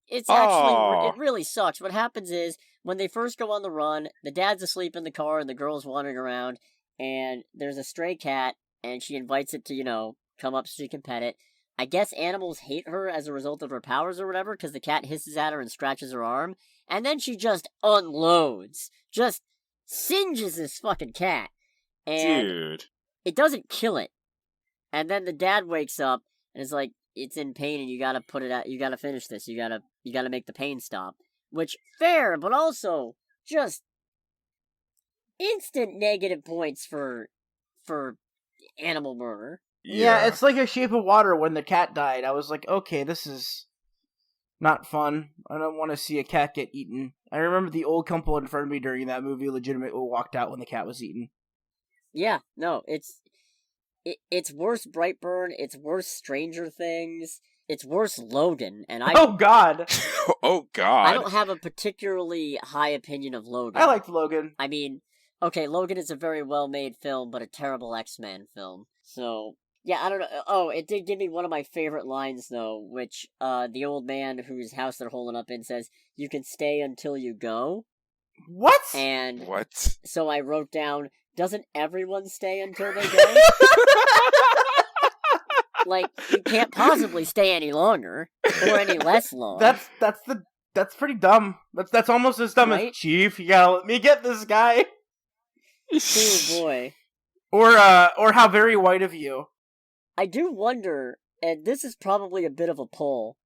Speaker 1: actually, it really sucks. What happens is, when they first go on the run, the dad's asleep in the car and the girl's wandering around, and there's a stray cat, and she invites it to, come up so she can pet it. I guess animals hate her as a result of her powers or whatever, because the cat hisses at her and scratches her arm, and then she just unloads. Just singes this fucking cat. And
Speaker 2: dude.
Speaker 1: It doesn't kill it. And then the dad wakes up, and is like, it's in pain, and you gotta put it out, you gotta finish this, you gotta make the pain stop. Which, fair, but also, just instant negative points for animal murder.
Speaker 3: Yeah, it's like A Shape of Water when the cat died. I was like, okay, this is not fun. I don't want to see a cat get eaten. I remember the old couple in front of me during that movie legitimately walked out when the cat was eaten.
Speaker 1: Yeah, no, it's worse Brightburn, it's worse Stranger Things, it's worse Logan, and I...
Speaker 3: Oh, God!
Speaker 2: Oh, God!
Speaker 1: I don't have a particularly high opinion of Logan.
Speaker 3: I liked Logan.
Speaker 1: I mean, okay, Logan is a very well-made film, but a terrible X-Men film. So, yeah, I don't know. Oh, it did give me one of my favorite lines, though, which, the old man whose house they're holding up in says, "You can stay until you go."
Speaker 3: What?
Speaker 1: And
Speaker 2: what?
Speaker 1: So I wrote down, doesn't everyone stay until they go? Like, you can't possibly stay any longer, or any less long.
Speaker 3: That's pretty dumb. That's almost as dumb as, Chief, you gotta let me get this guy.
Speaker 1: Oh boy.
Speaker 3: Or how very white of you.
Speaker 1: I do wonder, and this is probably a bit of a pull.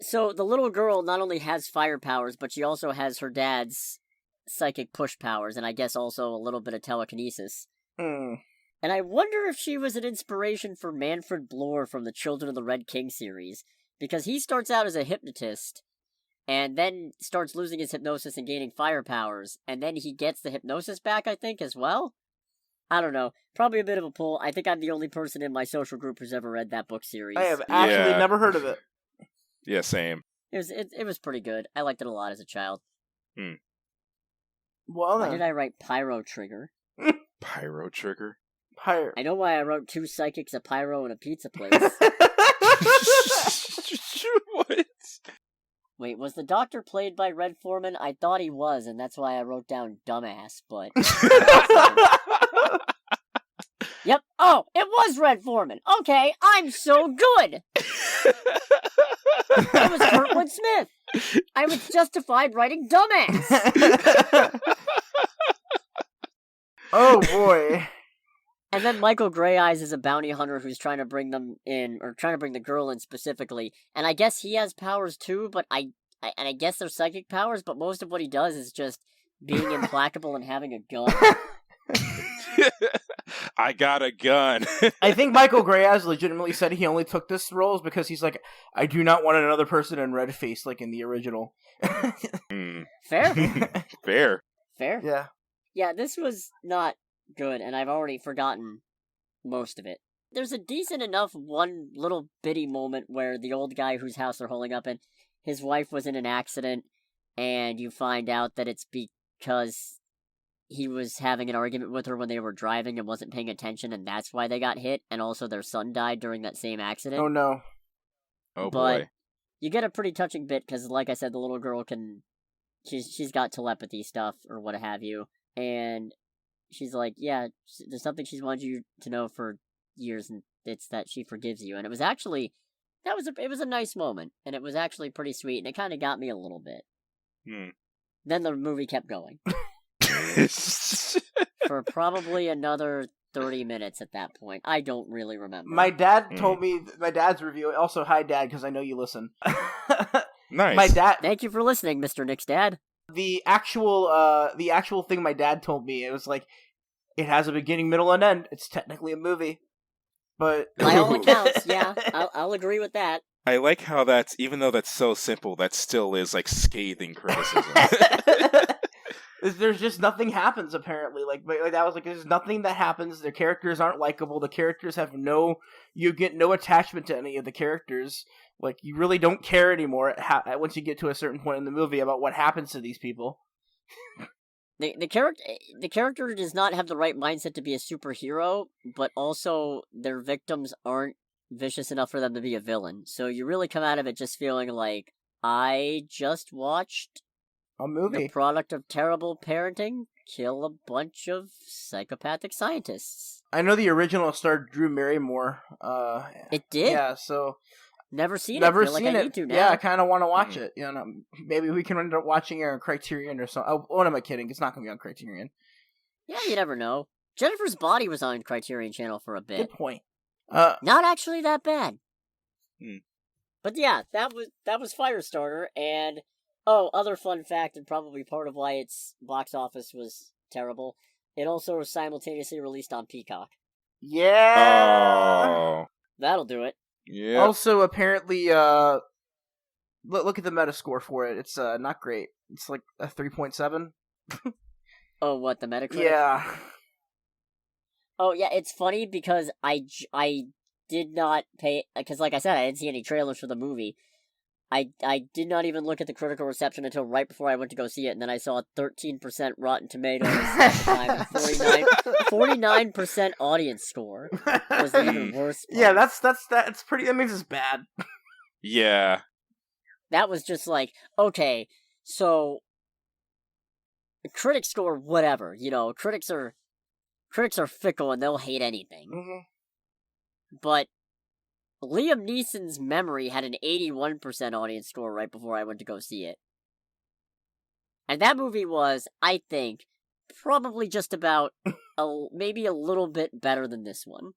Speaker 1: So the little girl not only has fire powers, but she also has her dad's psychic push powers, and I guess also a little bit of telekinesis. And I wonder if she was an inspiration for Manfred Bloor from the Children of the Red King series, because he starts out as a hypnotist, and then starts losing his hypnosis and gaining fire powers, and then he gets the hypnosis back, I think, as well? I don't know. Probably a bit of a pull. I think I'm the only person in my social group who's ever read that book series.
Speaker 3: I have actually never heard of it.
Speaker 2: Yeah, same.
Speaker 1: It was pretty good. I liked it a lot as a child.
Speaker 3: Well,
Speaker 1: why did I write Pyro Trigger?
Speaker 2: Pyro Trigger?
Speaker 1: I know why I wrote 2 psychics, a pyro, and a pizza place.
Speaker 2: What?
Speaker 1: Wait, was the doctor played by Red Foreman? I thought he was, and that's why I wrote down dumbass, but... Yep. Oh, it was Red Foreman. Okay, I'm so good. It was Kurtwood Smith. I was justified writing dumbass.
Speaker 3: Oh boy.
Speaker 1: And then Michael Greyeyes is a bounty hunter who's trying to bring them in, or trying to bring the girl in specifically. And I guess he has powers too, but I guess they're psychic powers, but most of what he does is just being implacable and having a gun.
Speaker 2: I got a gun.
Speaker 3: I think Michael Greyeyes legitimately said he only took this role because he's like, I do not want another person in red face like in the original.
Speaker 1: Fair.
Speaker 2: Fair.
Speaker 3: Yeah.
Speaker 1: Yeah, this was not good, and I've already forgotten most of it. There's a decent enough one little bitty moment where the old guy whose house they're holding up in, his wife was in an accident, and you find out that it's because he was having an argument with her when they were driving and wasn't paying attention, and that's why they got hit, and also their son died during that same accident.
Speaker 3: Oh no.
Speaker 2: Oh
Speaker 1: but
Speaker 2: boy.
Speaker 1: You get a pretty touching bit, because like I said, the little girl she's got telepathy stuff, or what have you, and she's like, yeah, there's something she's wanted you to know for years, and it's that she forgives you. And it was actually, it was a nice moment, and it was actually pretty sweet, and it kind of got me a little bit. Then the movie kept going. For probably another 30 minutes at that point. I don't really remember.
Speaker 3: My dad told me, my dad's review, also, hi dad, because I know you listen.
Speaker 2: Nice.
Speaker 3: My dad.
Speaker 1: Thank you for listening, Mr. Nick's dad.
Speaker 3: The actual thing my dad told me, it was like, it has a beginning, middle, and end. It's technically a movie. But
Speaker 1: by all accounts, yeah, I'll agree with that.
Speaker 2: I like how that's, even though that's so simple, that still is like scathing criticism.
Speaker 3: There's just nothing happens, apparently. Like that was like, there's nothing that happens. The characters aren't likable. The characters have you get no attachment to any of the characters. Like, you really don't care anymore once you get to a certain point in the movie about what happens to these people.
Speaker 1: The character does not have the right mindset to be a superhero, but also their victims aren't vicious enough for them to be a villain. So you really come out of it just feeling like, I just watched
Speaker 3: a movie.
Speaker 1: The product of terrible parenting kill a bunch of psychopathic scientists.
Speaker 3: I know the original starred Drew Barrymore.
Speaker 1: It did?
Speaker 3: Yeah, so...
Speaker 1: Never seen it.
Speaker 3: Never
Speaker 1: feel
Speaker 3: seen
Speaker 1: like
Speaker 3: it.
Speaker 1: I need to now.
Speaker 3: Yeah, I kind of want to watch it. You know, maybe we can end up watching it on Criterion or something. Oh, what am I kidding? It's not going to be on Criterion.
Speaker 1: Yeah, you never know. Jennifer's Body was on Criterion Channel for a bit.
Speaker 3: Good point.
Speaker 1: Not actually that bad.
Speaker 2: Hmm.
Speaker 1: But yeah, that was Firestarter, and other fun fact, and probably part of why its box office was terrible, it also was simultaneously released on Peacock.
Speaker 3: Yeah!
Speaker 2: Oh.
Speaker 1: That'll do it.
Speaker 2: Yeah.
Speaker 3: Also, apparently, look at the Metascore for it. It's not great. It's like a 3.7.
Speaker 1: Oh, what, the Metacritic?
Speaker 3: Yeah.
Speaker 1: Oh, yeah, it's funny because I did not pay, because like I said, I didn't see any trailers for the movie. I did not even look at the critical reception until right before I went to go see it, and then I saw a 13% Rotten Tomatoes at the time, and 49% audience score was the even worse part.
Speaker 3: Yeah, that's pretty, that means it's bad.
Speaker 2: Yeah.
Speaker 1: That was just like, okay, so critic score, whatever. Critics are fickle and they'll hate anything.
Speaker 3: Mm-hmm.
Speaker 1: But Liam Neeson's Memory had an 81% audience score right before I went to go see it. And that movie was, I think, probably just about maybe a little bit better than this one.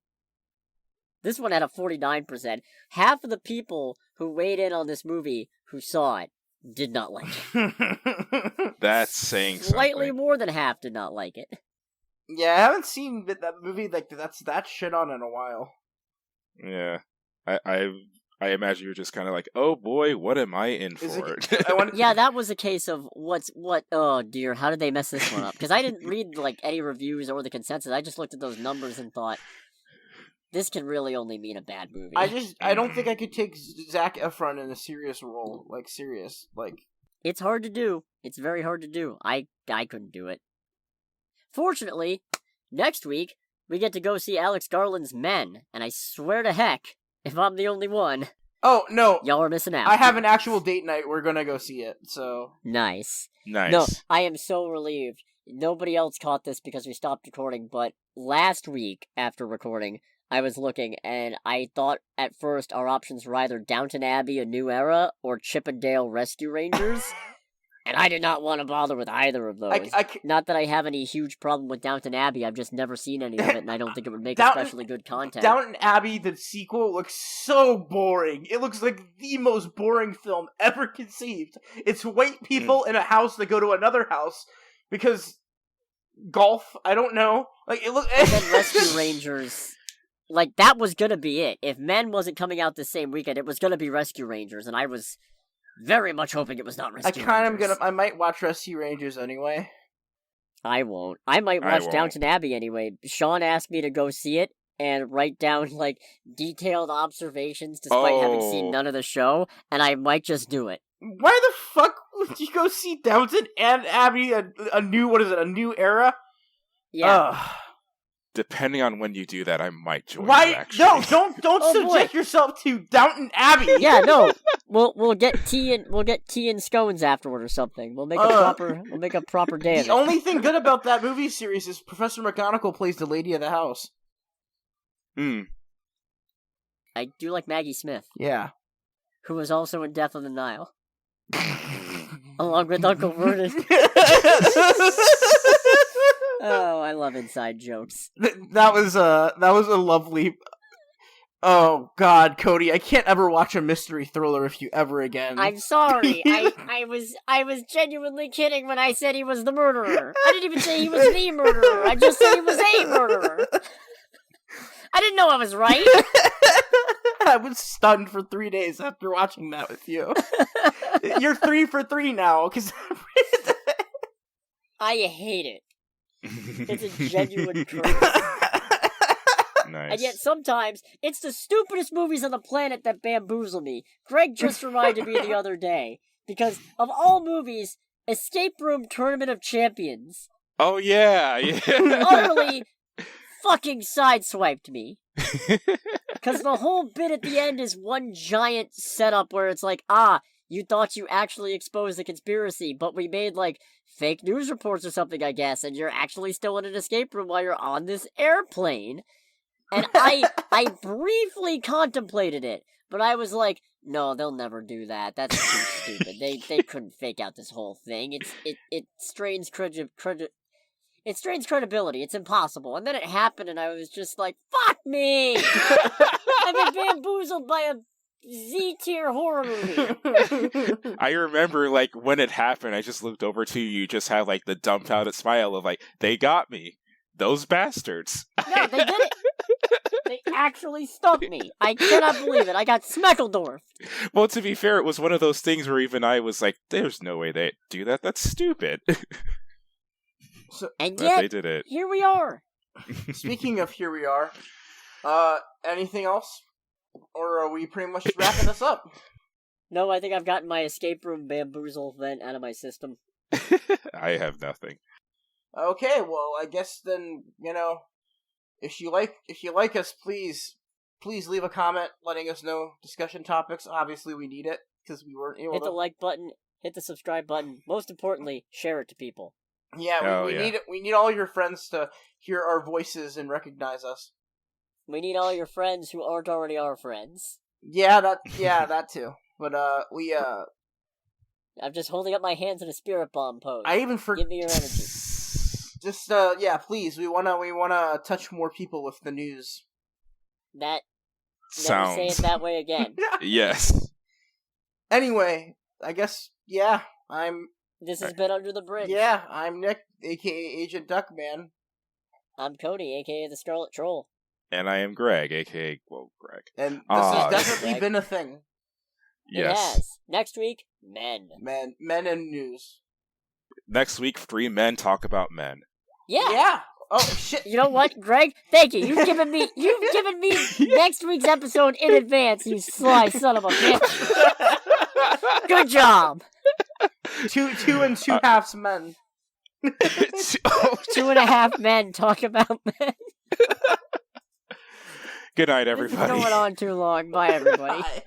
Speaker 1: This one had a 49%. Half of the people who weighed in on this movie who saw it did not like it.
Speaker 2: That's saying
Speaker 1: Slightly
Speaker 2: something.
Speaker 1: more than half did not like it.
Speaker 3: Yeah, I haven't seen that movie that's that shit on in a while.
Speaker 2: Yeah. I imagine you're just kind of like, oh boy, what am I in for?
Speaker 1: Yeah, that was a case of what, oh dear, how did they mess this one up? Because I didn't read, any reviews or the consensus, I just looked at those numbers and thought, this can really only mean a bad movie.
Speaker 3: I don't think I could take Zac Efron in a serious role,
Speaker 1: It's hard to do. It's very hard to do. I couldn't do it. Fortunately, next week, we get to go see Alex Garland's Men, and I swear to heck, if I'm the only one...
Speaker 3: Oh, no.
Speaker 1: Y'all are missing out.
Speaker 3: I have an actual date night. We're gonna go see it, so...
Speaker 1: Nice.
Speaker 2: No,
Speaker 1: I am so relieved. Nobody else caught this because we stopped recording, but last week, after recording, I was looking, and I thought at first our options were either Downton Abbey, A New Era, or Chip and Dale Rescue Rangers. And I did not want to bother with either of those. Not that I have any huge problem with Downton Abbey, I've just never seen any of it, and I don't think it would make especially good content.
Speaker 3: Downton Abbey, the sequel, looks so boring. It looks like the most boring film ever conceived. It's white people in a house that go to another house because golf, I don't know.
Speaker 1: And then Rescue Rangers... that was gonna be it. If Men wasn't coming out the same weekend, it was gonna be Rescue Rangers, and I was... very much hoping it was not Rescue Rangers.
Speaker 3: I might watch Rescue Rangers anyway.
Speaker 1: I won't. I might watch Downton Abbey anyway. Sean asked me to go see it and write down, detailed observations despite having seen none of the show, and I might just do it.
Speaker 3: Why the fuck would you go see Downton and Abbey, a new era?
Speaker 1: Yeah.
Speaker 2: Depending on when you do that, I might join.
Speaker 3: Why?
Speaker 2: You, actually.
Speaker 3: Don't subject yourself to Downton Abbey.
Speaker 1: Yeah, no. We'll get tea and scones afterward or something. We'll make a proper day of it.
Speaker 3: The only thing good about that movie series is Professor McGonagall plays the lady of the house.
Speaker 1: I do like Maggie Smith.
Speaker 3: Yeah.
Speaker 1: Who was also in Death on the Nile. Along with Uncle Vernon. Oh, I love inside jokes.
Speaker 3: That was a lovely... Oh, God, Cody, I can't ever watch a mystery thriller with you ever again.
Speaker 1: I'm sorry. I was genuinely kidding when I said he was the murderer. I didn't even say he was the murderer. I just said he was a murderer. I didn't know I was right.
Speaker 3: I was stunned for 3 days after watching that with you. You're 3 for 3 now, because...
Speaker 1: I hate it. It's a genuine curse.
Speaker 2: Nice.
Speaker 1: And yet sometimes, it's the stupidest movies on the planet that bamboozle me. Greg just reminded me the other day. Because of all movies, Escape Room Tournament of Champions.
Speaker 2: Oh, yeah.
Speaker 1: Utterly fucking sideswiped me. Because the whole bit at the end is one giant setup where it's like, you thought you actually exposed the conspiracy, but we made, fake news reports or something, I guess, and you're actually still in an escape room while you're on this airplane. And I briefly contemplated it, but I was like, no, they'll never do that. That's too stupid. They couldn't fake out this whole thing. It strains it strains credibility. It's impossible. And then it happened, and I was just like, fuck me! I've been bamboozled by a Z-tier horror movie.
Speaker 2: I remember, when it happened, I just looked over to you, just had, the dumbfounded smile of, they got me. Those bastards.
Speaker 1: No, they did it. They actually stumped me. I cannot believe it. I got Smeckledorf.
Speaker 2: Well, to be fair, it was one of those things where even I was like, there's no way they do that. That's stupid.
Speaker 1: And yet,
Speaker 2: they did it.
Speaker 1: Here we are.
Speaker 3: Speaking of here we are, anything else? Or are we pretty much wrapping this up?
Speaker 1: No, I think I've gotten my escape room bamboozle vent out of my system.
Speaker 2: I have nothing.
Speaker 3: Okay, well, I guess then, if you like us, please leave a comment letting us know discussion topics. Obviously, we need it because we weren't able
Speaker 1: to hit the like button, hit the subscribe button. Most importantly, share it to people.
Speaker 3: Yeah, we need all your friends to hear our voices and recognize us.
Speaker 1: We need all your friends who aren't already our friends.
Speaker 3: Yeah, that too. But
Speaker 1: I'm just holding up my hands in a spirit bomb pose.
Speaker 3: I even
Speaker 1: Give me your energy.
Speaker 3: Just please, we wanna touch more people with the news.
Speaker 1: That
Speaker 2: sounds.
Speaker 1: Never say it that way again.
Speaker 2: Yes.
Speaker 3: Anyway, I guess
Speaker 1: This has been Under the Bridge.
Speaker 3: Yeah, I'm Nick, aka Agent Duckman.
Speaker 1: I'm Cody, aka the Scarlet Troll.
Speaker 2: And I am Greg, aka Greg.
Speaker 3: And this has definitely been a thing.
Speaker 2: Yes.
Speaker 1: It has. Next week, men
Speaker 3: and news.
Speaker 2: Next week, 3 men talk about men.
Speaker 3: Yeah. Oh shit!
Speaker 1: You know what, Greg? Thank you. You've given me next week's episode in advance. You sly son of a bitch. Good job.
Speaker 3: 2 and 2/2 men.
Speaker 1: 2.5 men talk about men.
Speaker 2: Good night, everybody.
Speaker 1: This is going on too long. Bye, everybody.
Speaker 3: Bye.